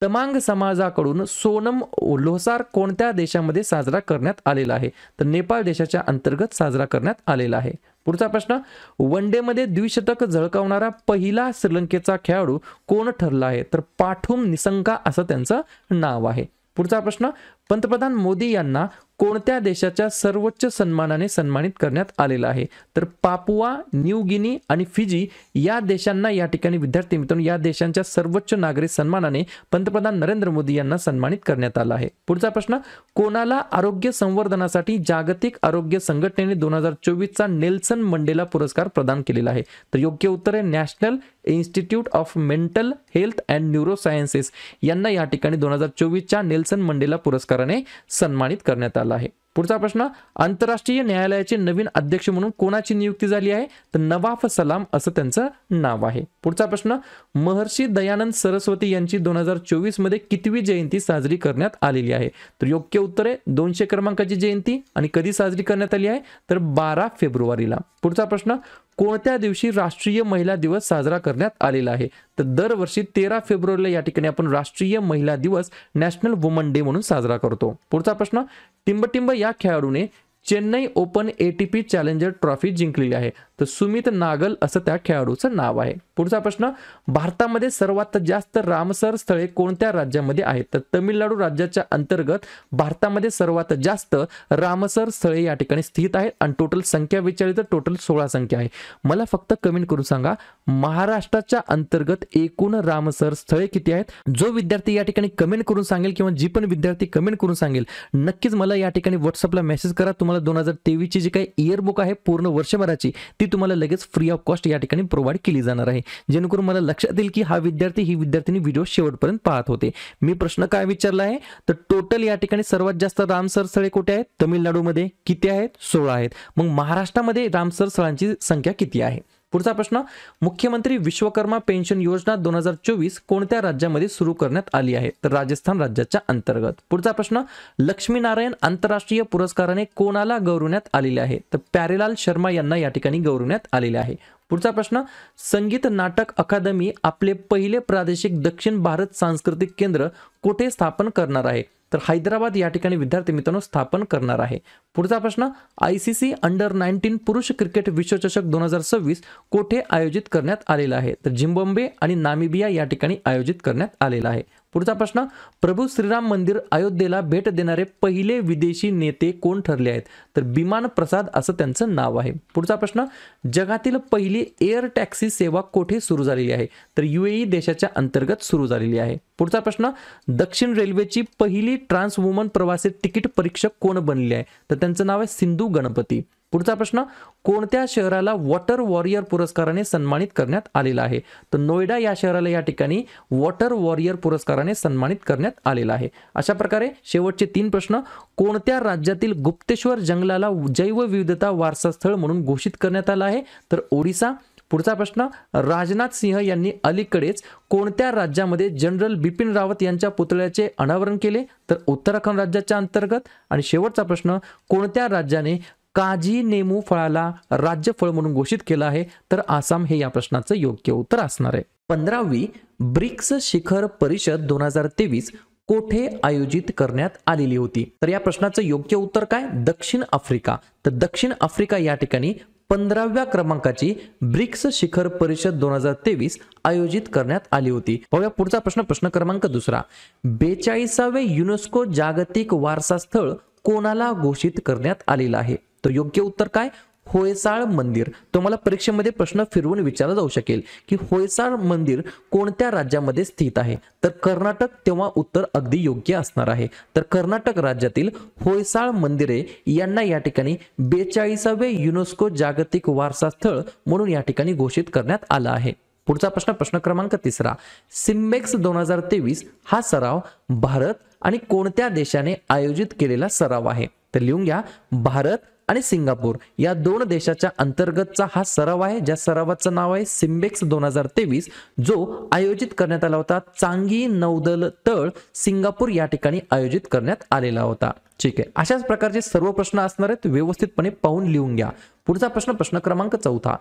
तमांग समाजाकडून सोनम लोसार कोणत्या देशामध्ये साजरा करण्यात आलेला आहे? तर नेपाळ देशाच्या अंतर्गत साजरा करण्यात आलेला आहे. पुढचा प्रश्न वन डे मध्ये द्विशतक झळकावणारा पहिला श्रीलंकेचा खेळाडू कोण ठरला आहे? तर पाठुम निसंका असं त्यांचं नाव आहे. पुढचा प्रश्न पंतप्रधान मोदी यांना कोणत्या देशाच्या सर्वोच्च सन्मानाने सन्मानित करण्यात आलेला आहे? तर पापुआ न्यू गिनी आणि फिजी या देशांना या ठिकाणी विद्यार्थी मित्रांनो या देशांच्या सर्वोच्च नागरी सन्मानाने पंतप्रधान नरेंद्र मोदी यांना सन्मानित करण्यात आला आहे. पुढचा प्रश्न कोणाला आरोग्य संवर्धनासाठी जागतिक आरोग्य संघटनेने 2024चा नेल्सन मंडेला पुरस्कार प्रदान केलेला आहे? तर योग्य उत्तर आहे national institute of mental health and neurosciences यांना या ठिकाणी 2024च्या नेल्सन मंडेला पुरस्काराने सन्मानित करण्यात आला आहे. पुढचा प्रश्न आंतरराष्ट्रीय न्यायालयाचे नवीन अध्यक्ष म्हणून कोणाची नियुक्ती झाली आहे? तर नवाफ सलाम असं त्यांचं नाव आहे. पुढचा प्रश्न महर्षी दयानंद सरस्वती यांची 2024 मध्ये कितवी जयंती साजरी करण्यात आलेली आहे? तर योग्य उत्तर आहे 200 क्रमांकाची जयंती आणि कधी साजरी करण्यात आली आहे? तर 12 फेब्रुवारीला. पुढचा प्रश्न कोणत्या दिवशी राष्ट्रीय महिला दिवस साजरा करण्यात आलेला आहे? तर दरवर्षी 13 फेब्रुवारीला या ठिकाणी आपण राष्ट्रीय महिला दिवस नॅशनल वुमन डे म्हणून साजरा करतो. पुढचा प्रश्न टिंबटिंब या खेळाडूने Chennai open ATP challenger trophy जिंकलेली आहे? तर सुमित नागल असं त्या खेळाडूचं नाव आहे. पुढचा प्रश्न भारतामध्ये सर्वात जास्त रामसर स्थळे कोणत्या राज्यामध्ये आहेत? तर तमिळनाडू राज्याच्या अंतर्गत भारतामध्ये सर्वात जास्त रामसर स्थळे या ठिकाणी स्थित आहेत आणि टोटल संख्या विचारली तर टोटल 16 संख्या आहे. मला फक्त कमेंट करून सांगा महाराष्ट्राच्या अंतर्गत एकूण रामसर स्थळे किती आहेत? जो विद्यार्थी या ठिकाणी कमेंट करून सांगेल किंवा जी पण विद्यार्थी कमेंट करून सांगेल नक्कीच मला या ठिकाणी व्हॉट्सअपला मेसेज करा. तुम्हाला तुम्हाला 2023 ची जी काही इयर बुक आहे पूर्ण वर्षभराची ती तुम्हाला लगेच फ्री ऑफ कॉस्ट या ठिकाणी प्रोव्हाइड केली जाणार आहे, जेणेकरून मला लक्षात येईल की हा विद्यार्थी ही विद्यार्थिनी व्हिडिओ शेवटपर्यंत पाहत होते. मी प्रश्न काय विचारला आहे तर टोटल या ठिकाणी सर्वात जास्त रामसर स्थळे कुठे आहेत? तमिळनाडूमध्ये. किती आहेत? 16 आहेत. मग महाराष्ट्रामध्ये रामसर स्थळांची संख्या किती आहे? पुढचा प्रश्न, मुख्यमंत्री विश्वकर्मा पेन्शन योजना 2024 कोणत्या राज्यामध्ये सुरू करण्यात आली आहे? तर राजस्थान राज्याच्या अंतर्गत. पुढचा प्रश्न, लक्ष्मीनारायण आंतरराष्ट्रीय पुरस्काराने कोणाला गौरवण्यात आलेले आहे? तर प्यारेलाल शर्मा यांना या ठिकाणी गौरवण्यात आलेले आहे. पुढचा प्रश्न, संगीत नाटक अकादमी आपले पहिले प्रादेशिक दक्षिण भारत सांस्कृतिक केंद्र कुठे स्थापन करणार आहे? तर हैदराबाद या ठिकाणी विद्यार्थी मित्रांनो स्थापन करणार आहे. पुढचा प्रश्न, ICC अंडर 19 पुरुष क्रिकेट विश्वचषक 2026 कोठे आयोजित करण्यात आलेला आहे? तर झिम्बाब्वे आणि नामिबिया या ठिकाणी आयोजित करण्यात आलेला आहे. पुढचा प्रश्न, प्रभू श्रीराम मंदिर अयोध्येला भेट देणारे पहिले विदेशी नेते कोण ठरले आहेत? तर बिमान प्रसाद असं त्यांचं नाव आहे. पुढचा प्रश्न, जगातील पहिली एअर टॅक्सी सेवा कोठे सुरू झालेली आहे? तर UAE देशाच्या अंतर्गत सुरू झालेली आहे. पुढचा प्रश्न, दक्षिण रेल्वेची पहिली ट्रान्स वुमन प्रवासी तिकीट परीक्षक कोण बनले आहे? तर त्यांचं नाव आहे सिंधू गणपती. पुढचा प्रश्न, कोणत्या शहराला वॉटर वॉरियर पुरस्काराने सन्मानित करण्यात आलेला आहे? तर नोएडा या शहराला या ठिकाणी वॉटर वॉरियर पुरस्काराने सन्मानित करण्यात आलेला आहे. अशा प्रकारे शेवटचे 3 प्रश्न, कोणत्या राज्यातील गुप्तेश्वर जंगलाला जैवविविधता वारसा स्थळ म्हणून घोषित करण्यात आलं आहे? तर ओडिसा. पुढचा प्रश्न, राजनाथ सिंह यांनी अलीकडेच कोणत्या राज्यामध्ये जनरल बिपिन रावत यांच्या पुतळ्याचे अनावरण केले? तर उत्तराखंड राज्याच्या अंतर्गत. आणि शेवटचा प्रश्न, कोणत्या राज्याने काजी नेमू फळाला राज्य फळ म्हणून घोषित केलं आहे? तर आसाम हे या प्रश्नाचं योग्य उत्तर असणार आहे. 15वी ब्रिक्स शिखर परिषद 2023 कोठे आयोजित करण्यात आलेली होती? तर या प्रश्नाचं योग्य उत्तर काय? दक्षिण आफ्रिका. तर दक्षिण आफ्रिका या ठिकाणी 15व्या क्रमांकाची ब्रिक्स शिखर परिषद 2023 आयोजित करण्यात आली होती. पाहूया पुढचा प्रश्न, प्रश्न क्रमांक 2. 42वे युनेस्को जागतिक वारसा स्थळ कोणाला घोषित करण्यात आलेलं आहे? तर योग्य उत्तर काय? होयसाळ मंदिर. तुम्हाला परीक्षेमध्ये प्रश्न फिरवून विचारला जाऊ शकेल की होयसाळ मंदिर कोणत्या राज्यामध्ये स्थित आहे? तर कर्नाटक. तेव्हा उत्तर अगदी योग्य असणार आहे. तर कर्नाटक राज्यातील होयसाळ मंदिरे यांना या ठिकाणी 42वे युनेस्को जागतिक वारसा स्थळ म्हणून या ठिकाणी घोषित करण्यात आलं आहे. पुढचा प्रश्न, प्रश्न क्रमांक 3. सिम्बेक्स 2023 हा सराव भारत आणि कोणत्या देशाने आयोजित केलेला सराव आहे? तर लिहून घ्या, भारत आणि सिंगापूर या 2 देशाच्या अंतर्गतचा हा सराव आहे, ज्या सरावाचं नाव आहे सिम्बेक्स 2023, जो आयोजित करण्यात आला होता चांगी नौदल तळ सिंगापूर या ठिकाणी आयोजित करण्यात आलेला होता. ठीक आहे, अशाच प्रकारचे सर्व प्रश्न असणार आहेत, व्यवस्थितपणे पाहून लिहून घ्या. पुढचा प्रश्न, प्रश्न क्रमांक 4.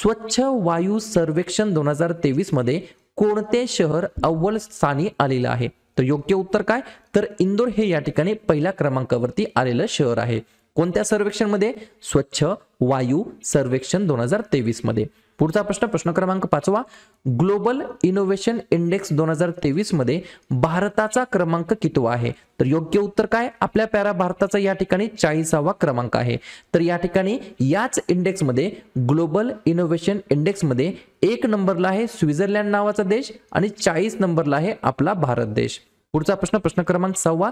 स्वच्छ वायू सर्वेक्षण 2023 मध्ये कोणते शहर अव्वल स्थानी आलेलं आहे? तर योग्य उत्तर काय? तर इंदोर हे या ठिकाणी पहिल्या क्रमांकावरती आलेलं शहर आहे. कोणत्या सर्वेक्षण मध्ये? स्वच्छ वायू सर्वेक्षण 2023 मध्ये. पुढचा प्रश्न, प्रश्न क्रमांक 5. ग्लोबल इनोव्हेशन इंडेक्स 2023 मध्ये भारताचा क्रमांक कितवा आहे? तर योग्य उत्तर काय? आपल्या प्यारा भारताचा या ठिकाणी 40वा क्रमांक आहे. तर या ठिकाणी याच इंडेक्स मध्ये, ग्लोबल इनोव्हेशन इंडेक्स मध्ये 1 नंबरला आहे स्वित्झर्लंड नावाचा देश आणि 40 नंबरला आहे आपला भारत देश. पुढचा प्रश्न, प्रश्न क्रमांक 6.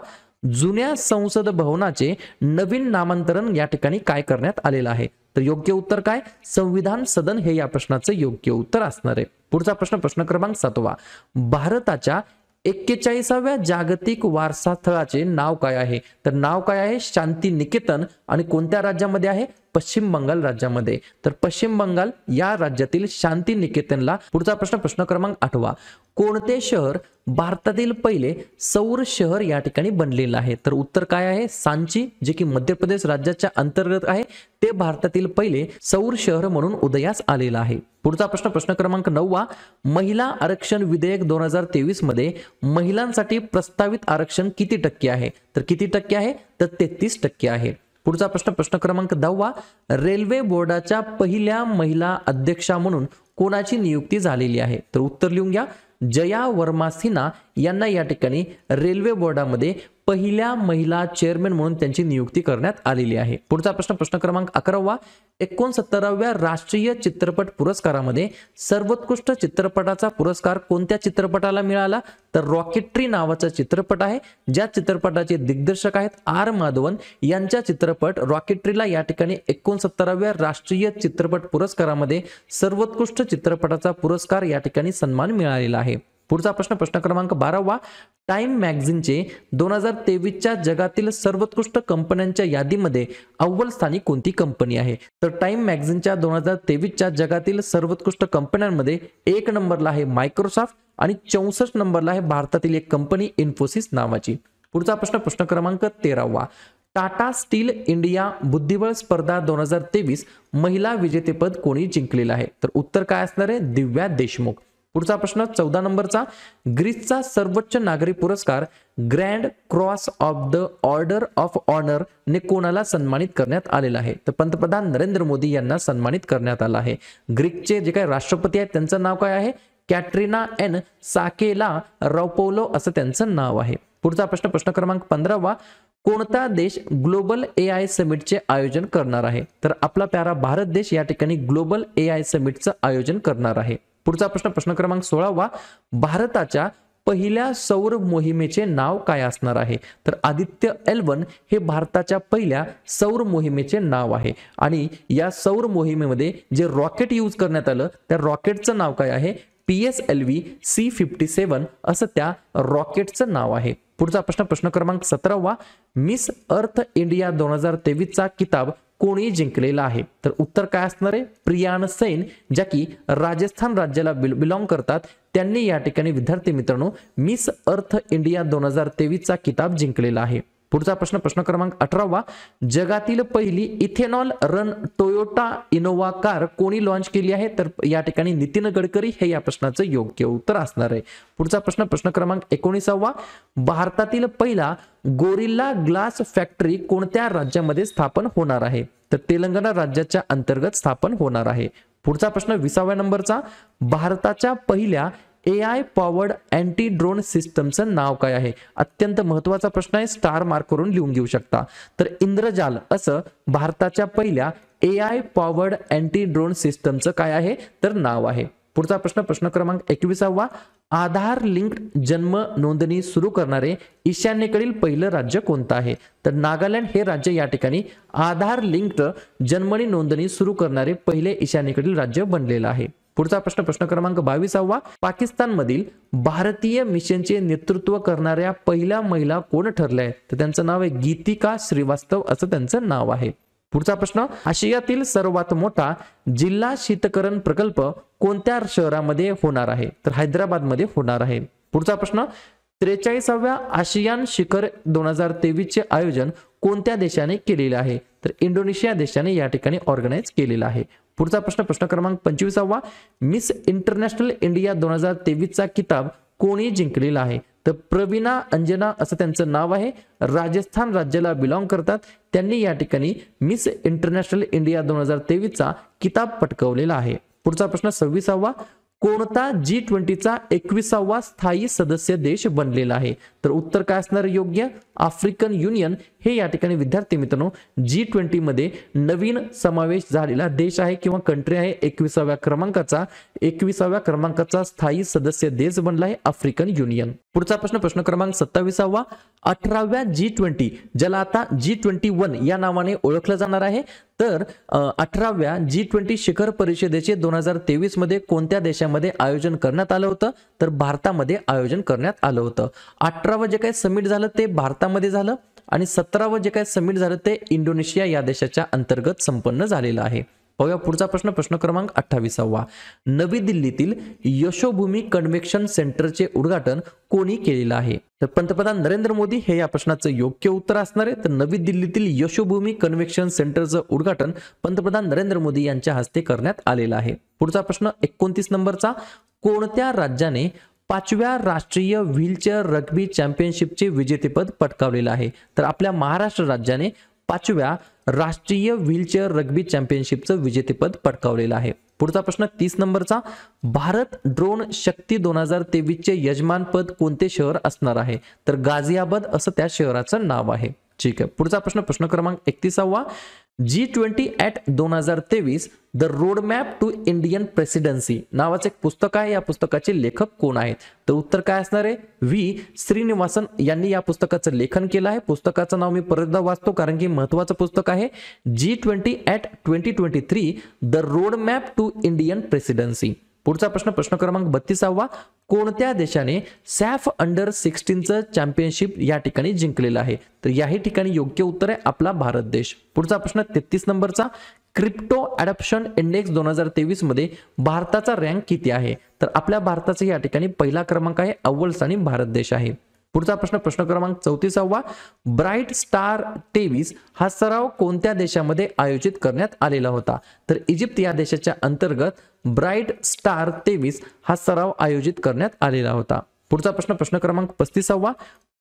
जुन्या संसद भवनाचे नवीन नामांतरण या ठिकाणी काय करण्यात आलेलं आहे? तर योग्य उत्तर काय? संविधान सदन हे या प्रश्नाचं योग्य उत्तर असणार आहे. पुढचा प्रश्न, प्रश्न क्रमांक 7. भारताच्या 41व्या जागतिक वारसा स्थळाचे नाव काय आहे? तर नाव काय आहे? शांती निकेतन. आणि कोणत्या राज्यामध्ये आहे? पश्चिम बंगाल राज्यामध्ये. तर पश्चिम बंगाल या राज्यातील शांती निकेतनला. पुढचा प्रश्न, प्रश्न क्रमांक 8. कोणते शहर भारतातील पहिले सौर शहर या ठिकाणी बनलेलं आहे? तर उत्तर काय आहे? सांची, जे की मध्य प्रदेश राज्याच्या अंतर्गत आहे. ते भारतातील पहिले सौर शहर म्हणून उदयास आलेलं आहे. पुढचा प्रश्न, प्रश्न क्रमांक 9. महिला आरक्षण विधेयक 2023 मध्ये महिलांसाठी प्रस्तावित आरक्षण किती टक्के आहे? तर किती टक्के आहे? तर 33% आहे. पुढचा प्रश्न, प्रश्न क्रमांक 10. रेल्वे बोर्डाच्या पहिल्या महिला अध्यक्षा म्हणून कोणाची नियुक्ती झालेली आहे? तर उत्तर लिहून घ्या, जया वर्मा सिन्हा यांना या ठिकाणी रेल्वे बोर्डामध्ये पहिल्या महिला चेअरमॅन म्हणून त्यांची नियुक्ती करण्यात आलेली आहे? पुढचा प्रश्न, प्रश्न क्रमांक 11वा, 69व्या राष्ट्रीय चित्रपट पुरस्कारामध्ये सर्वोत्कृष्ट चित्रपटाचा पुरस्कार कोणत्या चित्रपटाला मिळाला? तर रॉकेट्री नावाचा चित्रपट आहे, ज्या चित्रपटाचे दिग्दर्शक आहेत आर माधवन यांच्या चित्रपट रॉकेट्रीला या ठिकाणी 69व्या राष्ट्रीय चित्रपट पुरस्कारामध्ये सर्वोत्कृष्ट चित्रपटाचा पुरस्कार या ठिकाणी सन्मान मिळालेला आहे. पुढचा प्रश्न, प्रश्न क्रमांक 12वा, टाइम मॅगझिनचे 2023च्या जगातील सर्वोत्कृष्ट कंपन्यांच्या यादीमध्ये अव्वल स्थानी कोणती कंपनी आहे? तर टाइम मॅगझिनच्या 2023च्या जगातील सर्वोत्कृष्ट कंपन्यांमध्ये 1 नंबरला आहे मायक्रोसॉफ्ट आणि 64 नंबरला आहे भारतातील एक कंपनी इन्फोसिस नावाची. पुढचा प्रश्न, प्रश्न क्रमांक 13वा, टाटा स्टील इंडिया बुद्धिबळ स्पर्धा 2023 महिला विजेतेपद कोणी जिंकलेलं आहे? तर उत्तर काय असणार आहे? दिव्या देशमुख. पुढचा प्रश्न 14 नंबरचा, ग्रीसचा सर्वोच्च नागरी पुरस्कार grand cross of the order of honour ने कोणाला सन्मानित करण्यात आलेला आहे? तर पंतप्रधान नरेंद्र मोदी यांना सन्मानित करण्यात आला आहे. ग्रीकचे जे काही राष्ट्रपती आहेत त्यांचं नाव काय आहे? कॅटरीना एन साकेला राउपोलो असं त्यांचं नाव आहे. पुढचा प्रश्न, प्रश्न क्रमांक 15वा, कोणता देश ग्लोबल AI समिटचे आयोजन करणार आहे? तर आपला प्यारा भारत देश या ठिकाणी ग्लोबल AI समिटचं आयोजन करणार आहे. पुढचा प्रश्न, प्रश्न क्रमांक 16वा, भारताच्या पहिल्या सौर मोहिमेचे नाव काय असणार आहे? तर आदित्य L1 हे भारताच्या पहिल्या सौर मोहिमेचे नाव आहे आणि या सौर मोहिमेमध्ये जे रॉकेट यूज करण्यात आलं त्या रॉकेटचं नाव काय आहे? PSLV C57 असं त्या रॉकेटचं नाव आहे. पुढचा प्रश्न, प्रश्न क्रमांक 17वा, मिस अर्थ इंडिया 2023चा किताब कोणी जिंकलेला आहे? तर उत्तर काय असणार आहे? प्रियान सैन, ज्या की राजस्थान राज्याला बिलॉंग करतात, त्यांनी या ठिकाणी विद्यार्थी मित्रांनो मिस अर्थ इंडिया 2023चा किताब जिंकलेला आहे. पुढचा प्रश्न, प्रश्न क्रमांक 18वा, जगातील पहिली ethanol run Toyota Innova car कोणी लॉन्च केली आहे? तर या ठिकाणी नितीन गडकरी हे या प्रश्नाचं योग्य उत्तर असणार आहे. पुढचा प्रश्न, प्रश्न क्रमांक 19वा, भारतातील पहिला गोरिल्ला ग्लास फॅक्टरी कोणत्या राज्यामध्ये स्थापन होणार आहे? तर तेलंगणा राज्याच्या अंतर्गत स्थापन होणार आहे. पुढचा प्रश्न 20व्या नंबरचा, भारताच्या पहिल्या AI पॉवर्ड अँटी ड्रोन सिस्टमचं नाव काय आहे? अत्यंत महत्त्वाचा प्रश्न आहे, स्टार मार्क करून लिहून घेऊ शकता. तर इंद्रजाल असं भारताच्या पहिल्या AI पॉवर्ड अँटी ड्रोन सिस्टमचं काय आहे? तर नाव आहे. पुढचा प्रश्न, प्रश्न क्रमांक 21वा, आधार लिंक्ड जन्म नोंदणी सुरू करणारे ईशान्येकडील पहिलं राज्य कोणतं आहे? तर नागालँड हे राज्य या ठिकाणी आधार लिंक्ड जन्मनी नोंदणी सुरू करणारे पहिले ईशान्येकडील राज्य बनलेलं आहे. पुढचा प्रश्न, प्रश्न क्रमांक 22वा, पाकिस्तानमधील भारतीय मिशनचे नेतृत्व करणाऱ्या पहिल्या महिला कोण ठरल्या आहेत? तर त्यांचं नाव आहे गीतिका श्रीवास्तव असं त्यांचं नाव आहे. पुढचा प्रश्न, आशियातील सर्वात मोठा जिल्हा शीतकरण प्रकल्प कोणत्या शहरामध्ये होणार आहे? तर हैदराबाद मध्ये होणार आहे. पुढचा प्रश्न, 43व्या आशियान शिखर 2023चे आयोजन कोणत्या देशाने केलेले आहे? तर इंडोनेशिया देशाने या ठिकाणी ऑर्गनाइज केलेला आहे. पुढचा प्रश्न, प्रश्न क्रमांक 25वा, मिस इंटरनॅशनल इंडिया 2023चा किताब कोणी जिंकलेला आहे? तर प्रवीणा अंजना असं त्यांचं नाव आहे, राजस्थान राज्याला बिलॉंग करतात, त्यांनी या ठिकाणी मिस इंटरनॅशनल इंडिया 2023चा किताब पटकावलेला आहे. पुढचा प्रश्न 26वा, कोणता G20चा 21वा स्थायी सदस्य देश बनलेला आहे? तर उत्तर काय असणार योग्य? आफ्रिकन युनियन हे या ठिकाणी विद्यार्थी मित्रांनो G20 मध्ये नवीन समावेश झालेला देश आहे किंवा कंट्री आहे. 21व्या क्रमांकाचा स्थायी सदस्य देश बनला आहे आफ्रिकन युनियन. पुढचा प्रश्न, प्रश्न क्रमांक 27वा, 18व्या G20 ज्याला आता G21 या नावाने ओळखलं जाणार आहे, तर 18व्या G20 शिखर परिषदेचे 2023 मध्ये कोणत्या देशामध्ये आयोजन करण्यात आलं होतं? तर भारतामध्ये आयोजन करण्यात आलं होतं. 18वं जे काही समिट झालं ते भारतामध्ये झालं आणि 17वं जे काही समिट झालं ते इंडोनेशिया या देशाच्या अंतर्गत संपन्न झालेलं आहे. पाहूया पुढचा प्रश्न, प्रश्न क्रमांक 28वा, नवी दिल्लीतील यशोभूमी कन्व्हेन्शन सेंटरचे उद्घाटन कोणी केलेलं आहे? तर पंतप्रधान नरेंद्र मोदी हे या प्रश्नाचं योग्य उत्तर असणार आहे. तर नवी दिल्लीतील यशोभूमी कन्व्हेन्शन सेंटरचं उद्घाटन पंतप्रधान नरेंद्र मोदी यांच्या हस्ते करण्यात आलेलं आहे. पुढचा प्रश्न 29 नंबरचा, कोणत्या राज्याने 5व्या राष्ट्रीय व्हीलचेअर रग्बी चॅम्पियनशिपचे विजेतेपद पटकावलेलं आहे? तर आपल्या महाराष्ट्र राज्याने 5व्या राष्ट्रीय व्हीलचेअर रग्बी चॅम्पियनशिपचं विजेतेपद पटकावलेलं आहे. पुढचा प्रश्न 30 नंबरचा, भारत ड्रोन शक्ती 2023 चे यजमानपद कोणते शहर असणार आहे? तर गाझियाबाद असं त्या शहराचं नाव आहे. ठीक आहे. पुढचा प्रश्न क्रमांक 31वा, G20 at 2023 the road map to Indian presidency नावाचं एक पुस्तक आहे. या पुस्तकाचे लेखक कोण आहेत? तर उत्तर काय असणार आहे? व्ही श्रीनिवासन यांनी या पुस्तकाचं लेखन केलं आहे. पुस्तकाचं नाव मी परतदा वाचतो कारण की महत्वाचं पुस्तक आहे. G20 at 2023 the road map to Indian presidency. पुढचा प्रश्न क्रमांक 32वा, कोणत्या देशाने सॅफ अंडर 16चं चॅम्पियनशिप या ठिकाणी जिंकलेलं आहे? तर याही ठिकाणी योग्य उत्तर आहे आपला भारत देश. पुढचा प्रश्न 33 नंबरचा, क्रिप्टो अडॉप्शन इंडेक्स 2023 मध्ये भारताचा रँक किती आहे? तर आपल्या भारताचा या ठिकाणी पहिला क्रमांक आहे. अव्वल स्थानी भारत देश आहे. पुढचा प्रश्न क्रमांक 34वा, ब्राईट स्टार 23 हा सराव कोणत्या देशामध्ये आयोजित करण्यात आलेला होता? तर इजिप्त या देशाच्या अंतर्गत ब्राईट स्टार 23 हा सराव आयोजित करण्यात आलेला होता. पुढचा प्रश्न क्रमांक 35वा,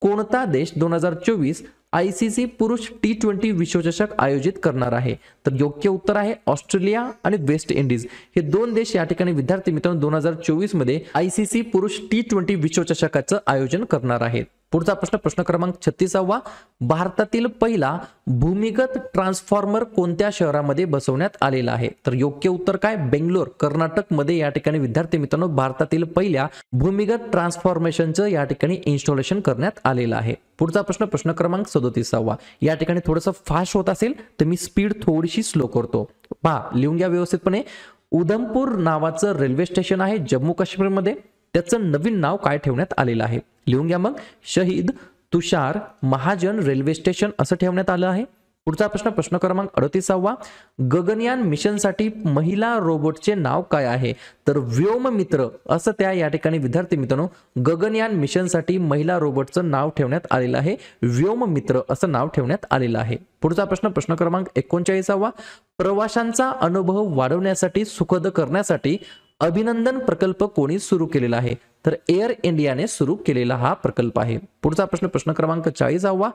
कोणता देश 2024 ICC पुरुष T20 विश्वचषक आयोजित करणार आहे? तर योग्य उत्तर आहे ऑस्ट्रेलिया आणि वेस्ट इंडिज हे दोन देश या ठिकाणी विद्यार्थी मित्रांनो 2024 मध्ये ICC पुरुष T20 विश्वचषकाचं आयोजन करणार आहेत. पुढचा प्रश्न क्रमांक 36वा, भारतातील पहिला भूमिगत ट्रान्सफॉर्मर कोणत्या शहरामध्ये बसवण्यात आलेला आहे? तर योग्य उत्तर काय? बेंगलोर कर्नाटक मध्ये या ठिकाणी विद्यार्थी मित्रांनो भारतातील पहिल्या भूमिगत ट्रान्सफॉर्मेशनचं या ठिकाणी इन्स्टॉलेशन करण्यात आलेलं आहे. पुढचा प्रश्न क्रमांक 37वा, या ठिकाणी थोडंसं फास्ट होत असेल तर मी स्पीड थोडीशी स्लो करतो. पहा, लिहून घ्या व्यवस्थितपणे. उधमपूर नावाचं रेल्वे स्टेशन आहे जम्मू काश्मीरमध्ये. त्याचं नवीन नाव काय ठेवण्यात आलेलं आहे? लिहून घ्या मग. शहीद तुषार महाजन रेल्वे स्टेशन असं ठेवण्यात आलं आहे. पुढचा प्रश्न क्रमांक 38वा, गगनयान मिशनसाठी महिला रोबोटचे नाव काय आहे? तर व्योममित्र असं त्या या ठिकाणी विद्यार्थी मित्रांनो गगनयान मिशनसाठी महिला रोबोटचं नाव ठेवण्यात आलेलं आहे. व्योममित्र असं नाव ठेवण्यात आलेलं आहे. पुढचा प्रश्न क्रमांक 39वा, प्रवाशांचा अनुभव वाढवण्यासाठी सुखद करण्यासाठी अभिनंदन प्रकल्प कोणी सुरू केलेला आहे? तर एअर इंडियाने सुरू केलेला हा प्रकल्प आहे. पुढचा प्रश्न क्रमांक 40वा,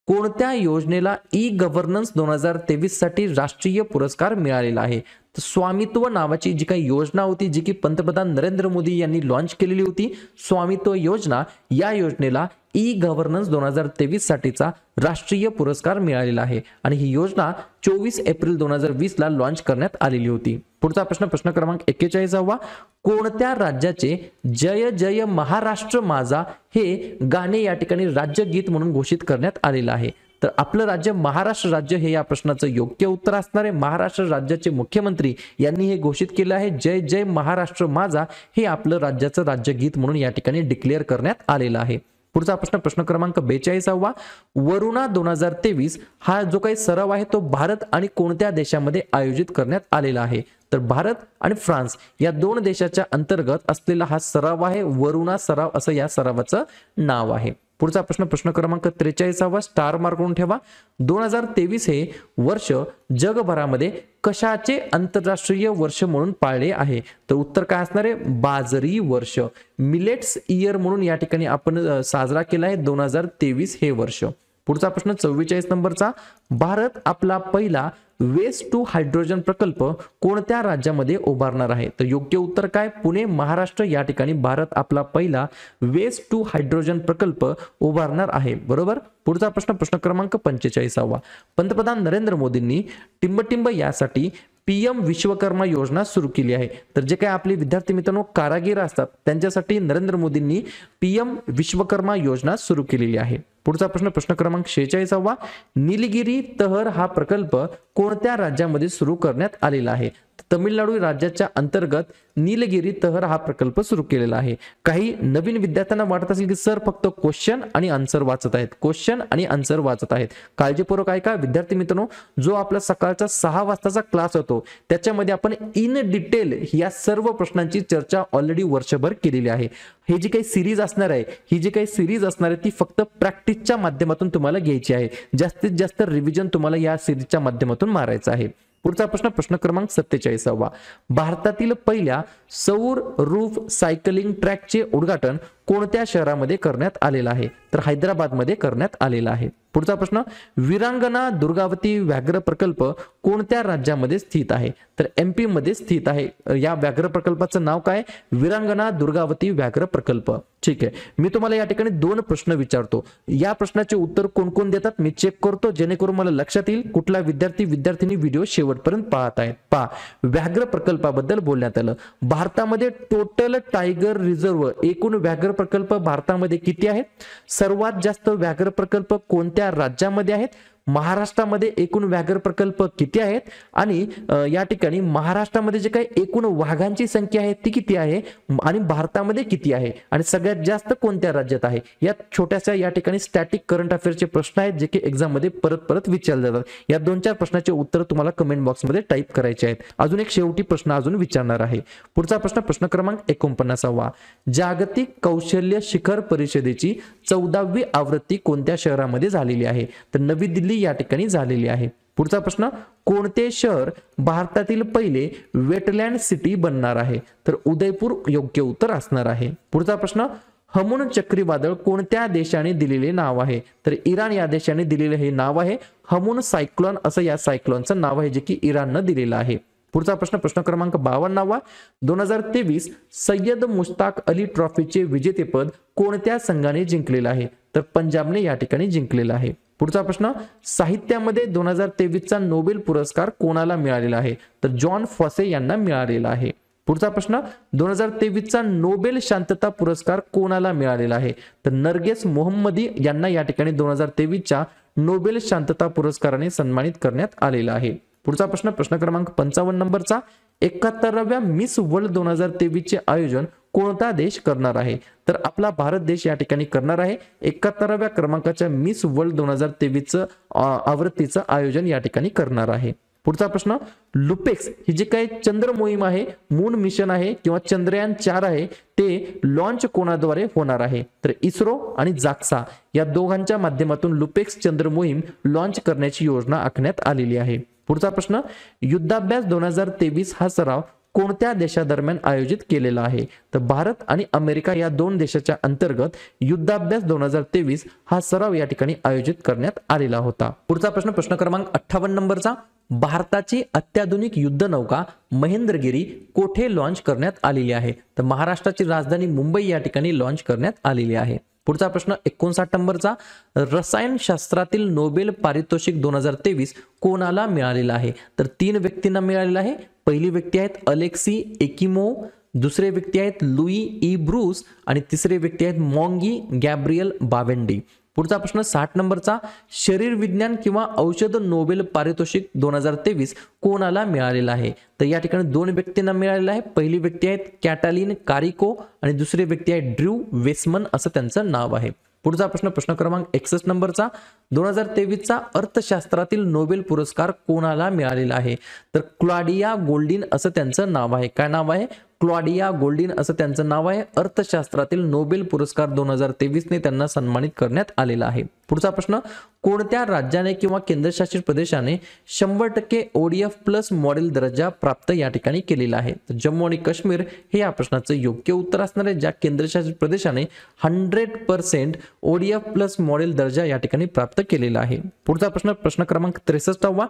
कोणत्या योजनेला ई गव्हर्नन्स 2023 साठी राष्ट्रीय पुरस्कार मिळालेला आहे? तर स्वामित्व नावाची जी काही योजना होती जी की पंतप्रधान नरेंद्र मोदी यांनी लॉन्च केलेली होती, स्वामित्व योजना, या योजनेला ई गव्हर्नन्स 2023 साठीचा राष्ट्रीय पुरस्कार मिळालेला आहे आणि ही योजना 24 एप्रिल 2020 ला लॉन्च करण्यात आलेली होती. पुढचा प्रश्न क्रमांक 41वा, कोणत्या राज्याचे जय जय महाराष्ट्र माझा हे गाणे या ठिकाणी राज्यगीत म्हणून घोषित करण्यात आलेलं आहे? तर आपलं राज्य महाराष्ट्र राज्य हे या प्रश्नाचं योग्य उत्तर असणार आहे. महाराष्ट्र राज्याचे मुख्यमंत्री यांनी हे घोषित केलं आहे. जय जय महाराष्ट्र माझा हे आपलं राज्याचं राज्यगीत म्हणून या ठिकाणी डिक्लेअर करण्यात आलेलं आहे. पुढचा प्रश्न क्रमांक 42वा, वरुणा 2023 हा जो काही सराव आहे तो भारत आणि कोणत्या देशामध्ये आयोजित करण्यात आलेला आहे? तर भारत आणि फ्रान्स या दोन देशाच्या अंतर्गत असलेला हा सराव आहे. वरुणा सराव असं या सरावाचं नाव आहे. पुढचा प्रश्न क्रमांक 43वा, स्टार मार्क करून ठेवा. 2023 हे वर्ष जगभरामध्ये कशाचे आंतरराष्ट्रीय वर्ष म्हणून पाळले आहे? तर उत्तर काय असणार आहे? बाजरी वर्ष, मिलेट्स इयर म्हणून या ठिकाणी आपण साजरा केला आहे 2023 हे वर्ष. पुढचा प्रश्न 44 नंबरचा, भारत आपला पहिला वेस्ट टू हायड्रोजन प्रकल्प कोणत्या राज्यामध्ये उभारणार आहे? तर योग्य उत्तर काय? पुणे महाराष्ट्र या ठिकाणी भारत आपला पहिला वेस्ट टू हायड्रोजन प्रकल्प उभारणार आहे. बरोबर. पुढचा प्रश्न क्रमांक 45वा, पंतप्रधान नरेंद्र मोदींनी टिंबटिंब यासाठी PM विश्वकर्मा योजना सुरू केली आहे. तर जे काही आपले विद्यार्थी मित्रांनो कारागीर असतात त्यांच्यासाठी नरेंद्र मोदींनी PM विश्वकर्मा योजना सुरू केलेली आहे. पुढचा प्रश्न क्रमांक 46वा, निलगिरी तहर हा प्रकल्प कोणत्या राज्यामध्ये सुरू करण्यात आलेला आहे? तमिळनाडू राज्याच्या अंतर्गत निलगिरी तहर हा प्रकल्प सुरू केलेला आहे. काही नवीन विद्यार्थ्यांना वाटत असेल की सर फक्त क्वेश्चन आणि आन्सर वाचत आहेत, क्वेश्चन आणि आन्सर वाचत आहेत. काळजीपूर्वक ऐका विद्यार्थी मित्रांनो, जो आपला सकाळचा 6 वाजताचा क्लास होतो त्याच्यामध्ये आपण इन डिटेल या सर्व प्रश्नांची चर्चा ऑलरेडी वर्षभर केलेली आहे. हे जी काही सिरीज असणार आहे, ही जी काही सिरीज असणार आहे ती फक्त प्रॅक्टिसच्या माध्यमातून तुम्हाला घ्यायची आहे. जास्तीत जास्त रिव्हिजन तुम्हाला या सिरीजच्या माध्यमातून मारायचं आहे. पुढचा प्रश्न क्रमांक 47वा, भारतातील पहिल्या सौर रूफ सायकलिंग ट्रॅकचे उद्घाटन कोणत्या शहरामध्ये करण्यात आलेला आहे? तर हैदराबादमध्ये करण्यात आलेला आहे. पुढचा प्रश्न, विरांगना दुर्गावती व्याघ्र प्रकल्प कोणत्या राज्यामध्ये स्थित आहे? तर MP मध्ये स्थित आहे. या व्याघ्र प्रकल्पाचं नाव काय? विरांगना दुर्गावती व्याघ्र प्रकल्प. ठीक आहे, मी तुम्हाला या ठिकाणी 2 प्रश्न विचारतो. या प्रश्नाचे उत्तर कोण कोण देतात मी चेक करतो, जेणेकरून मला लक्षात येईल कुठला विद्यार्थी व्हिडिओ शेवटपर्यंत पाहत आहेत. पहा, व्याघ्र प्रकल्पाबद्दल बोलण्यात आलं. भारतामध्ये टोटल टायगर रिझर्व एकूण व्याघ्र प्रकल्प भारतामध्ये किती आहेत? सर्वात जास्त व्याघ्र प्रकल्प कोणत्या राज्यामध्ये आहेत? महाराष्ट्रामध्ये एकूण व्याघ्र प्रकल्प किती आहेत? आणि या ठिकाणी महाराष्ट्रामध्ये जे काही एकूण वाघांची संख्या आहे ती किती आहे आणि भारतामध्ये किती आहे आणि सगळ्यात जास्त कोणत्या राज्यात आहे? या छोट्याशा या ठिकाणी स्टॅटिक करंट अफेअरचे प्रश्न आहेत जे की एक्झाम मध्ये परत विचारले जातात. या 2-4 प्रश्नाचे उत्तर तुम्हाला कमेंट बॉक्समध्ये टाईप करायचे आहेत. अजून एक शेवटी प्रश्न अजून विचारणार आहे. पुढचा प्रश्न क्रमांक 49वा. जागतिक कौशल्य शिखर परिषदेची 14वी आवृत्ती कोणत्या शहरामध्ये झालेली आहे? तर नवी दिल्ली या ठिकाणी झालेली आहे. पुढचा प्रश्न, कोणते शहर भारतातील पहिले वेटलँड सिटी बनणार आहे? तर उदयपूर योग्य उत्तर असणार आहे. पुढचा प्रश्न, हमून चक्रीवादळ कोणत्या देशाने दिलेले नाव आहे? तर इराण या देशाने दिलेले हे नाव आहे. हमून सायक्लोन असं या सायक्लोनचं नाव आहे जे की इराणनं दिलेलं आहे. पुढचा प्रश्न क्रमांक 52वा. 2023 सय्यद मुश्ताक अली ट्रॉफीचे विजेतेपद कोणत्या संघाने जिंकलेलं आहे? तर पंजाबने या ठिकाणी जिंकलेला आहे. पुढचा प्रश्न, साहित्यामध्ये 2023चा नोबेल पुरस्कार कोणाला मिळालेला आहे? तर जॉन फॉसे यांना मिळालेला आहे. पुढचा प्रश्न, 2023चा नोबेल शांतता पुरस्कार कोणाला मिळालेला आहे? तर नरगेस मोहम्मदी यांना या ठिकाणी 2023च्या नोबेल शांतता पुरस्काराने सन्मानित करण्यात आलेला आहे. पुढचा प्रश्न क्रमांक 55 नंबरचा. 71व्या मिस वर्ल्ड 2023 चे आयोजन कोणता देश करणार आहे? तर आपला भारत देश या ठिकाणी करणार आहे. 71व्या क्रमांकाच्या मिस वर्ल्ड 2023 आवृत्तीचं आयोजन या ठिकाणी करणार आहे. पुढचा प्रश्न, लुपेक्स ही जी काही चंद्र मोहीम आहे, मून मिशन आहे किंवा चंद्रयान 4 आहे, ते लॉन्च कोणाद्वारे होणार आहे? तर इस्रो आणि जाक्सा या दोघांच्या माध्यमातून लुपेक्स चंद्र मोहीम लॉन्च करण्याची योजना आखण्यात आलेली आहे. पुढचा प्रश्न, युद्धाभ्यास 2023 हा सराव कोणत्या देशादरम्यान आयोजित केलेला आहे? तर भारत आणि अमेरिका या 2 देशाच्या अंतर्गत युद्धाभ्यास 2023 हा सराव या ठिकाणी आयोजित करण्यात आलेला होता. पुढचा प्रश्न क्रमांक 58 नंबरचा. भारताची अत्याधुनिक युद्धनौका महेंद्रगिरी कोठे लॉन्च करण्यात आलेली आहे? तर महाराष्ट्राची राजधानी मुंबई या ठिकाणी लॉन्च करण्यात आलेली आहे. पुढचा प्रश्न 59 नंबरचा. रसायनशास्त्रातील नोबेल पारितोषिक 2023 कोणाला मिळालेला आहे? तर 3 व्यक्तींना मिळालेला आहे. पहिली व्यक्ती आहेत अलेक्सी एकिमोव, दुसरे व्यक्ती आहेत लुई ई ब्रूस आणि तिसरे व्यक्ती आहेत मॉन्गी गॅब्रियल बावेंडी. पुढचा प्रश्न 60 नंबरचा. शरीर विज्ञान किंवा औषध नोबेल पारितोषिक 2023 कोणाला मिळालेला आहे? तर या ठिकाणी 2 व्यक्तींना मिळालेला आहे. पहिली व्यक्ती आहेत कॅटालिन कारिको आणि दुसरे व्यक्ती आहेत ड्र्यू वेसमन असं त्यांचं नाव आहे. पुढचा प्रश्न क्रमांक 61 नंबरचा. 2023चा अर्थशास्त्रातील नोबेल पुरस्कार कोणाला मिळालेला आहे? तर क्लॉडिया गोल्डिन असं त्यांचं नाव आहे. काय नाव आहे? क्लॉडिया गोल्डिन असं त्यांचं नाव आहे. अर्थशास्त्रातील नोबेल पुरस्कार 2023 ने त्यांना सन्मानित करण्यात आलेला आहे. पुढचा प्रश्न, कोणत्या राज्याने किंवा केंद्रशासित प्रदेशाने 100% ODF प्लस मॉडेल दर्जा प्राप्त या ठिकाणी केलेला आहे? तर जम्मू आणि काश्मीर हे या प्रश्नाचं योग्य उत्तर असणार आहे. ज्या केंद्रशासित प्रदेशाने 100% ODF प्लस मॉडेल दर्जा या ठिकाणी प्राप्त केलेला आहे. पुढचा प्रश्न क्रमांक 63वा.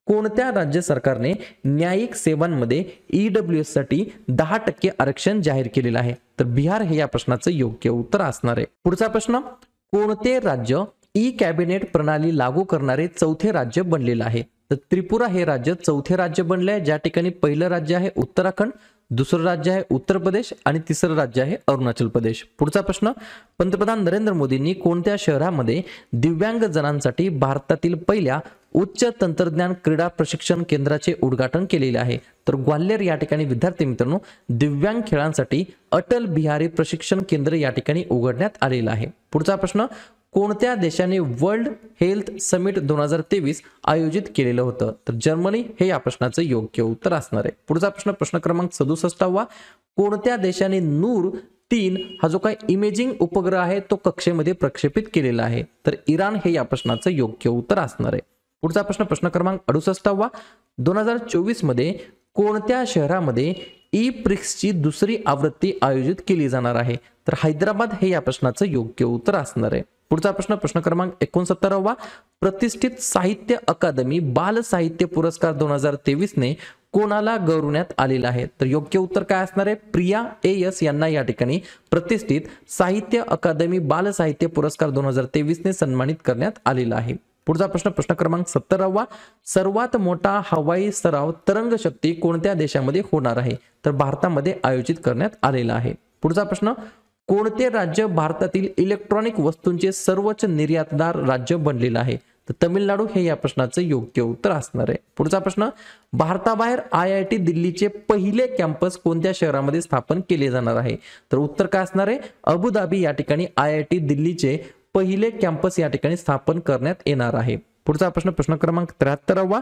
कोणत्या राज्य सरकारने न्यायिक सेवांमध्ये EWS साठी 10% आरक्षण जाहीर केलेलं आहे? तर बिहार हे या प्रश्नाचं योग्य उत्तर असणार आहे. पुढचा प्रश्न, कोणते राज्य कॅबिनेट प्रणाली लागू करणारे 4थे राज्य बनलेलं आहे? तर त्रिपुरा हे राज्य 4थे राज्य बनले आहे. ज्या ठिकाणी पहिलं राज्य आहे उत्तराखंड, दुसरं राज्य आहे उत्तर प्रदेश आणि तिसरं राज्य आहे अरुणाचल प्रदेश. पुढचा प्रश्न, पंतप्रधान नरेंद्र मोदींनी कोणत्या शहरामध्ये दिव्यांग जणांसाठी भारतातील पहिल्या उच्च तंत्रज्ञान क्रीडा प्रशिक्षण केंद्राचे उद्घाटन केलेले आहे? तर ग्वाल्हेर या ठिकाणी विद्यार्थी मित्रांनो दिव्यांग खेळांसाठी अटल बिहारी प्रशिक्षण केंद्र या ठिकाणी उघडण्यात आलेलं आहे. पुढचा प्रश्न, कोणत्या देशाने वर्ल्ड हेल्थ समिट 2023 आयोजित केलेलं होतं? तर जर्मनी हे या प्रश्नाचं योग्य उत्तर असणार आहे. पुढचा प्रश्न क्रमांक 67वा. कोणत्या देशाने नूर 3 हा जो काही इमेजिंग उपग्रह आहे तो कक्षेमध्ये प्रक्षेपित केलेला आहे? तर इराण हे या प्रश्नाचं योग्य उत्तर असणार आहे. पुढचा प्रश्न क्रमांक 68वा. 2024 मध्ये कोणत्या शहरामध्ये ई प्रिक्सची दुसरी आवृत्ती आयोजित केली जाणार आहे? तर हैदराबाद हे या प्रश्नाचं योग्य उत्तर असणार आहे. पुढचा प्रश्न, प्रश्न क्रमांक 69वा. प्रतिष्ठित साहित्य अकादमी बाल साहित्य पुरस्कार 2023 ने कोणाला गौरवण्यात आलेला आहे? तर योग्य उत्तर काय असणार आहे? प्रिया एस यांना या ठिकाणी प्रतिष्ठित साहित्य अकादमी बाल साहित्य पुरस्कार 2023 ने सन्मानित करण्यात आलेला आहे. पुढचा प्रश्न, प्रश्न क्रमांक 70वा. सर्वात मोठा हवाई सराव तरंग शक्ती कोणत्या देशामध्ये होणार आहे? तर भारतामध्ये आयोजित करण्यात आलेला आहे. पुढचा प्रश्न, कोणते राज्य भारतातील इलेक्ट्रॉनिक वस्तूंचे सर्वोच्च निर्यातदार राज्य बनलेलं आहे? तर तमिळनाडू हे या प्रश्नाचं योग्य उत्तर असणार आहे. पुढचा प्रश्न, भारताबाहेर IIT दिल्लीचे पहिले कॅम्पस कोणत्या शहरामध्ये स्थापन केले जाणार आहे? तर उत्तर काय असणार आहे? अबुधाबी या ठिकाणी IIT दिल्लीचे पहिले कॅम्पस या ठिकाणी स्थापन करण्यात येणार आहे. पुढचा प्रश्न, प्रश्न क्रमांक 73वा.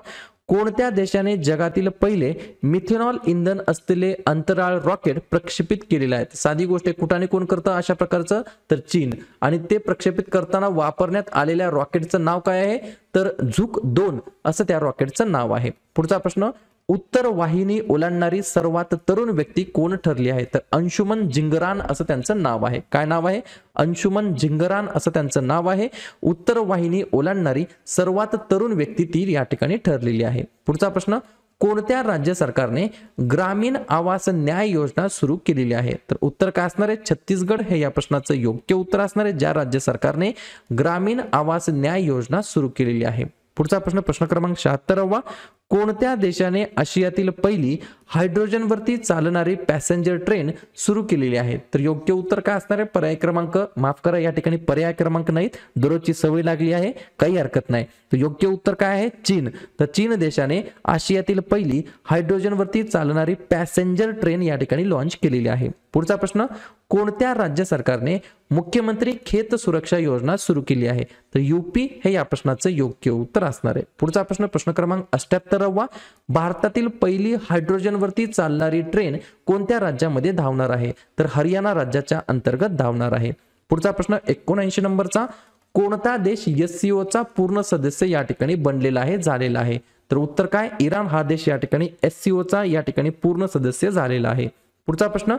कोणत्या देशाने जगातील पहिले मिथेनॉल इंधन असलेले अंतराळ रॉकेट प्रक्षेपित केलेले आहे? साधी गोष्ट आहे, कुठाने कोण करतं अशा प्रकारचं? तर चीन. आणि ते प्रक्षेपित करताना वापरण्यात आलेल्या रॉकेटचं नाव काय आहे? तर झुक 2 असं त्या रॉकेटचं नाव आहे. पुढचा प्रश्न, उत्तर वाहिनी ओलांडणारी सर्वात तरुण व्यक्ती कोण ठरली आहे? तर अंशुमन जिंगरान असं त्यांचं नाव आहे. काय नाव आहे? अंशुमन जिंगरान असं त्यांचं नाव आहे. उत्तर वाहिनी ओलांडणारी सर्वात तरुण व्यक्ती ती या ठिकाणी ठरलेली आहे. पुढचा प्रश्न, कोणत्या राज्य सरकारने ग्रामीण आवास न्याय योजना सुरू केलेली आहे? तर उत्तर काय असणार आहे? छत्तीसगड हे या प्रश्नाचं योग्य उत्तर असणार आहे, ज्या राज्य सरकारने ग्रामीण आवास न्याय योजना सुरू केलेली आहे. पुढचा प्रश्न, प्रश्न क्रमांक 76वा. कोणत्या देशाने आशियातील पहिली हायड्रोजनवरती चालणारी पॅसेंजर ट्रेन सुरू केलेली आहे? तर योग्य उत्तर काय असणार आहे? पर्याय क्रमांक, माफ करा या ठिकाणी पर्याय क्रमांक नाहीत, दररोजची सवय लागली आहे, काही हरकत नाही. तर योग्य उत्तर काय आहे? चीन. तर चीन देशाने आशियातील पहिली हायड्रोजनवरती चालणारी पॅसेंजर ट्रेन या ठिकाणी लॉन्च केलेली आहे. पुढचा प्रश्न, कोणत्या राज्य सरकारने मुख्यमंत्री खेत सुरक्षा योजना सुरू केली आहे? तर UP हे या प्रश्नाचं योग्य उत्तर असणार आहे. पुढचा प्रश्न, प्रश्न क्रमांक 78वा. भारतातील पहिली हायड्रोजनवरती चालणारी ट्रेन कोणत्या राज्यामध्ये धावणार आहे? तर हरियाणा राज्याच्या अंतर्गत धावणार आहे. पुढचा प्रश्न 79 नंबरचा. कोणता देश SCOचा पूर्ण सदस्य या ठिकाणी बनलेला आहे, झालेला आहे? तर उत्तर काय? इराण हा देश या ठिकाणी SCOचा या ठिकाणी पूर्ण सदस्य झालेला आहे. पुढचा प्रश्न,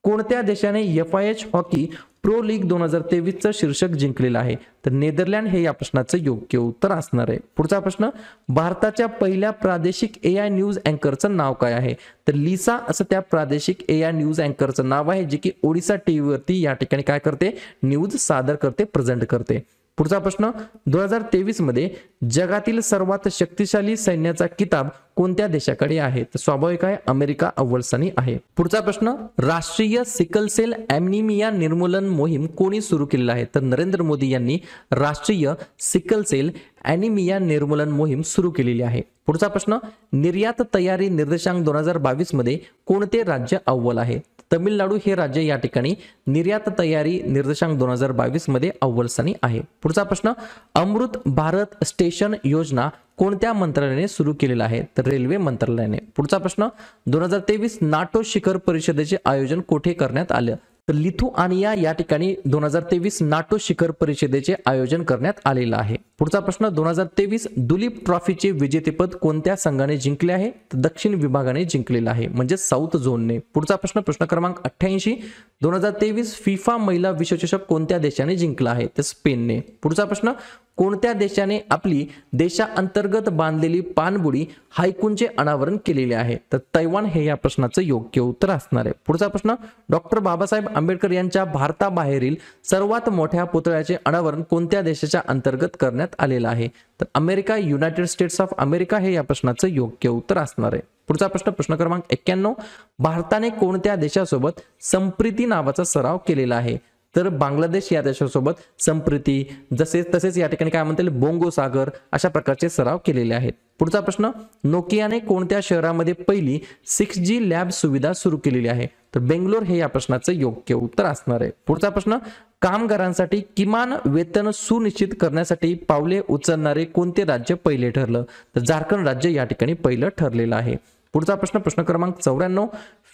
कोणत्या देशाने FIH हॉकी प्रो लीग 2023चं शीर्षक जिंकलेलं आहे? तर नेदरलँड हे या प्रश्नाचं योग्य उत्तर असणार आहे. पुढचा प्रश्न, भारताच्या पहिल्या प्रादेशिक AI न्यूज अँकरचं नाव काय आहे? तर लिसा असं त्या प्रादेशिक AI न्यूज अँकरचं नाव आहे, जे की ओडिसा TV वरती या ठिकाणी काय करते? न्यूज सादर करते, प्रेझेंट करते. पुढचा प्रश्न, 2023 मध्ये जगातील सर्वात शक्तिशाली सैन्याचा किताब कोणत्या देशाकडे आहे? तर स्वाभाविक आहे, अमेरिका अव्वल स्थानी आहे. पुढचा प्रश्न, राष्ट्रीय सिकल सेल ॲनिमिया निर्मूलन मोहीम कोणी सुरू केलेला आहे? तर नरेंद्र मोदी यांनी राष्ट्रीय सिकल सेल ॲनिमिया निर्मूलन मोहीम सुरू केलेली आहे. पुढचा प्रश्न, निर्यात तयारी निर्देशांक 2022 मध्ये कोणते राज्य अव्वल आहे? तमिळनाडू हे राज्य या ठिकाणी निर्यात तयारी निर्देशांक 2022 मध्ये अव्वल स्थानी आहे. पुढचा प्रश्न, अमृत भारत स्टेशन योजना कोणत्या मंत्रालयाने सुरू केलेला आहे? तर रेल्वे मंत्रालयाने. पुढचा प्रश्न, 2023 नाटो शिखर परिषदेचे आयोजन कोठे करण्यात आलं? तर लिथुआनिया या ठिकाणी 2023 नाटो शिखर परिषदेचे आयोजन करण्यात आलेलं आहे. पुढचा प्रश्न, 2023 दुलीप ट्रॉफीचे विजेतेपद कोणत्या संघाने जिंकले आहे? तर दक्षिण विभागाने जिंकलेलं आहे, म्हणजे साऊथ झोनने. पुढचा प्रश्न, प्रश्न क्रमांक 88, 2023 फिफा महिला विश्वचषक कोणत्या देशाने जिंकला आहे? तर स्पेनने. पुढचा प्रश्न, कोणत्या देशाने आपली देशांतर्गत बांधलेली पाणबुडी हायकूनचे अनावरण केलेले आहे? तर तैवान हे या प्रश्नाचं योग्य उत्तर असणार आहे. पुढचा प्रश्न, डॉक्टर बाबासाहेब आंबेडकर यांच्या भारताबाहेरील सर्वात मोठ्या पुतळ्याचे अनावरण कोणत्या देशाच्या अंतर्गत करण्यात आलेलं आहे? तर America, United states of America हे या प्रश्नाचं योग्य उत्तर असणार आहे. पुढचा प्रश्न, प्रश्न क्रमांक 91, भारताने कोणत्या देशासोबत संप्रीती नावाचा सराव केलेला आहे? तर बांगलादेश या देशासोबत संप्रीती, तसेच या ठिकाणी काय म्हणतील बोंगो सागर अशा प्रकारचे सराव केलेले आहेत. पुढचा प्रश्न, नोकियाने कोणत्या शहरामध्ये पहिली 6G लॅब सुविधा सुरू केलेली आहे? तर बेंगलोर हे या प्रश्नाचं योग्य उत्तर असणार आहे. पुढचा प्रश्न, कामगारांसाठी किमान वेतन सुनिश्चित करण्यासाठी पावले उचलणारे कोणते राज्य पहिले ठरलं? तर झारखंड राज्य या ठिकाणी पहिलं ठरलेलं आहे. पुढचा प्रश्न प्रश्न क्रमांक 94,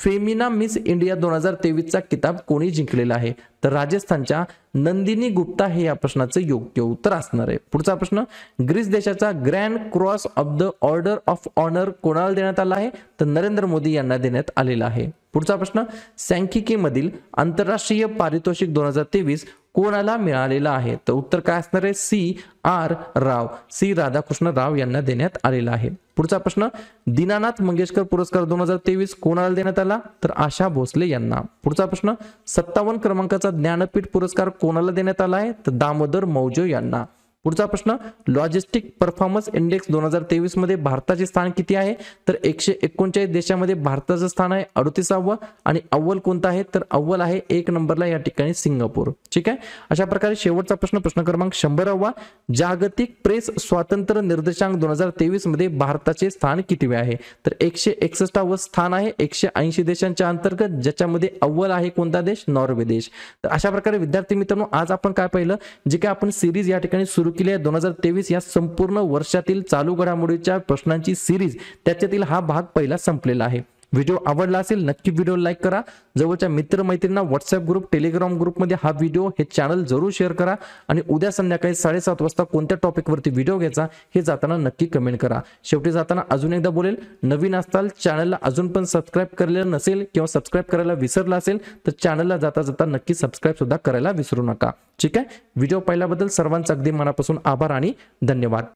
फेमिना मिस इंडिया 2023 चा किताब कोणी जिंकलेला आहे? तर राजस्थानच्या नंदिनी गुप्ता हे या प्रश्नाचं योग्य उत्तर असणार आहे. पुढचा प्रश्न, ग्रीस देशाचा grand cross of the order of honour कोणाला देण्यात आला आहे? तर नरेंद्र मोदी यांना देण्यात आलेला आहे. पुढचा प्रश्न, सांख्यिकी मधील आंतरराष्ट्रीय पारितोषिक 2023 कोणाला मिळालेला आहे? तर उत्तर काय असणार आहे? CR राव, सी राधाकृष्ण राव यांना देण्यात आलेला आहे. पुढचा प्रश्न, दीनानाथ मंगेशकर पुरस्कार 2023 कोणाला देण्यात आला? तर आशा भोसले यांना. पुढचा प्रश्न, 57 क्रमांकाचा ज्ञानपीठ पुरस्कार कोणाला देण्यात आला आहे? तर दामोदर मौजो यांना. पुढचा प्रश्न, लॉजिस्टिक परफॉर्मन्स इंडेक्स 2023 मध्ये भारताचे स्थान किती आहे? तर 139 देशामध्ये भारताचं स्थान आहे 38वा आणि अव्वल कोणता आहे? तर अव्वल आहे 1 नंबरला या ठिकाणी सिंगापूर. ठीक आहे. अशा प्रकारे शेवटचा प्रश्न प्रश्न क्रमांक 100वा, जागतिक प्रेस स्वातंत्र्य निर्देशांक 2023 मध्ये भारताचे स्थान कितीवे आहे? तर 161वे स्थान आहे 180 देशांच्या अंतर्गत, ज्याच्यामध्ये अव्वल आहे कोणता देश? नॉर्वे देश. तर अशा प्रकारे विद्यार्थी मित्रांनो, आज आपण काय पाहिलं, जे काय आपण सिरीज या ठिकाणी सुरू केली आहे 2023 या संपूर्ण वर्षातील चालू घडामोडीच्या प्रश्नांची सिरीज, त्याच्यातील हा भाग पहिला संपलेला आहे. व्हिडिओ आवडला असेल नक्की व्हिडिओ लाईक करा, जवळच्या मित्रमैत्रिणींना व्हॉट्सअप ग्रुप टेलिग्राम ग्रुपमध्ये हा व्हिडिओ हे चॅनल जरूर शेअर करा आणि उद्या संध्याकाळी 7:30 वाजता कोणत्या टॉपिकवरती व्हिडिओ घ्यायचा हे जाताना नक्की कमेंट करा. शेवटी जाताना अजून एकदा बोलेल, नवीन असताल चॅनलला अजून पण सबस्क्राईब केलेलं नसेल किंवा सबस्क्राईब करायला विसरला असेल तर चॅनलला जाता जाता नक्की सबस्क्राईब सुद्धा करायला विसरू नका. ठीक आहे. व्हिडिओ पाहिल्याबद्दल सर्वांचा अगदी मनापासून आभार आणि धन्यवाद.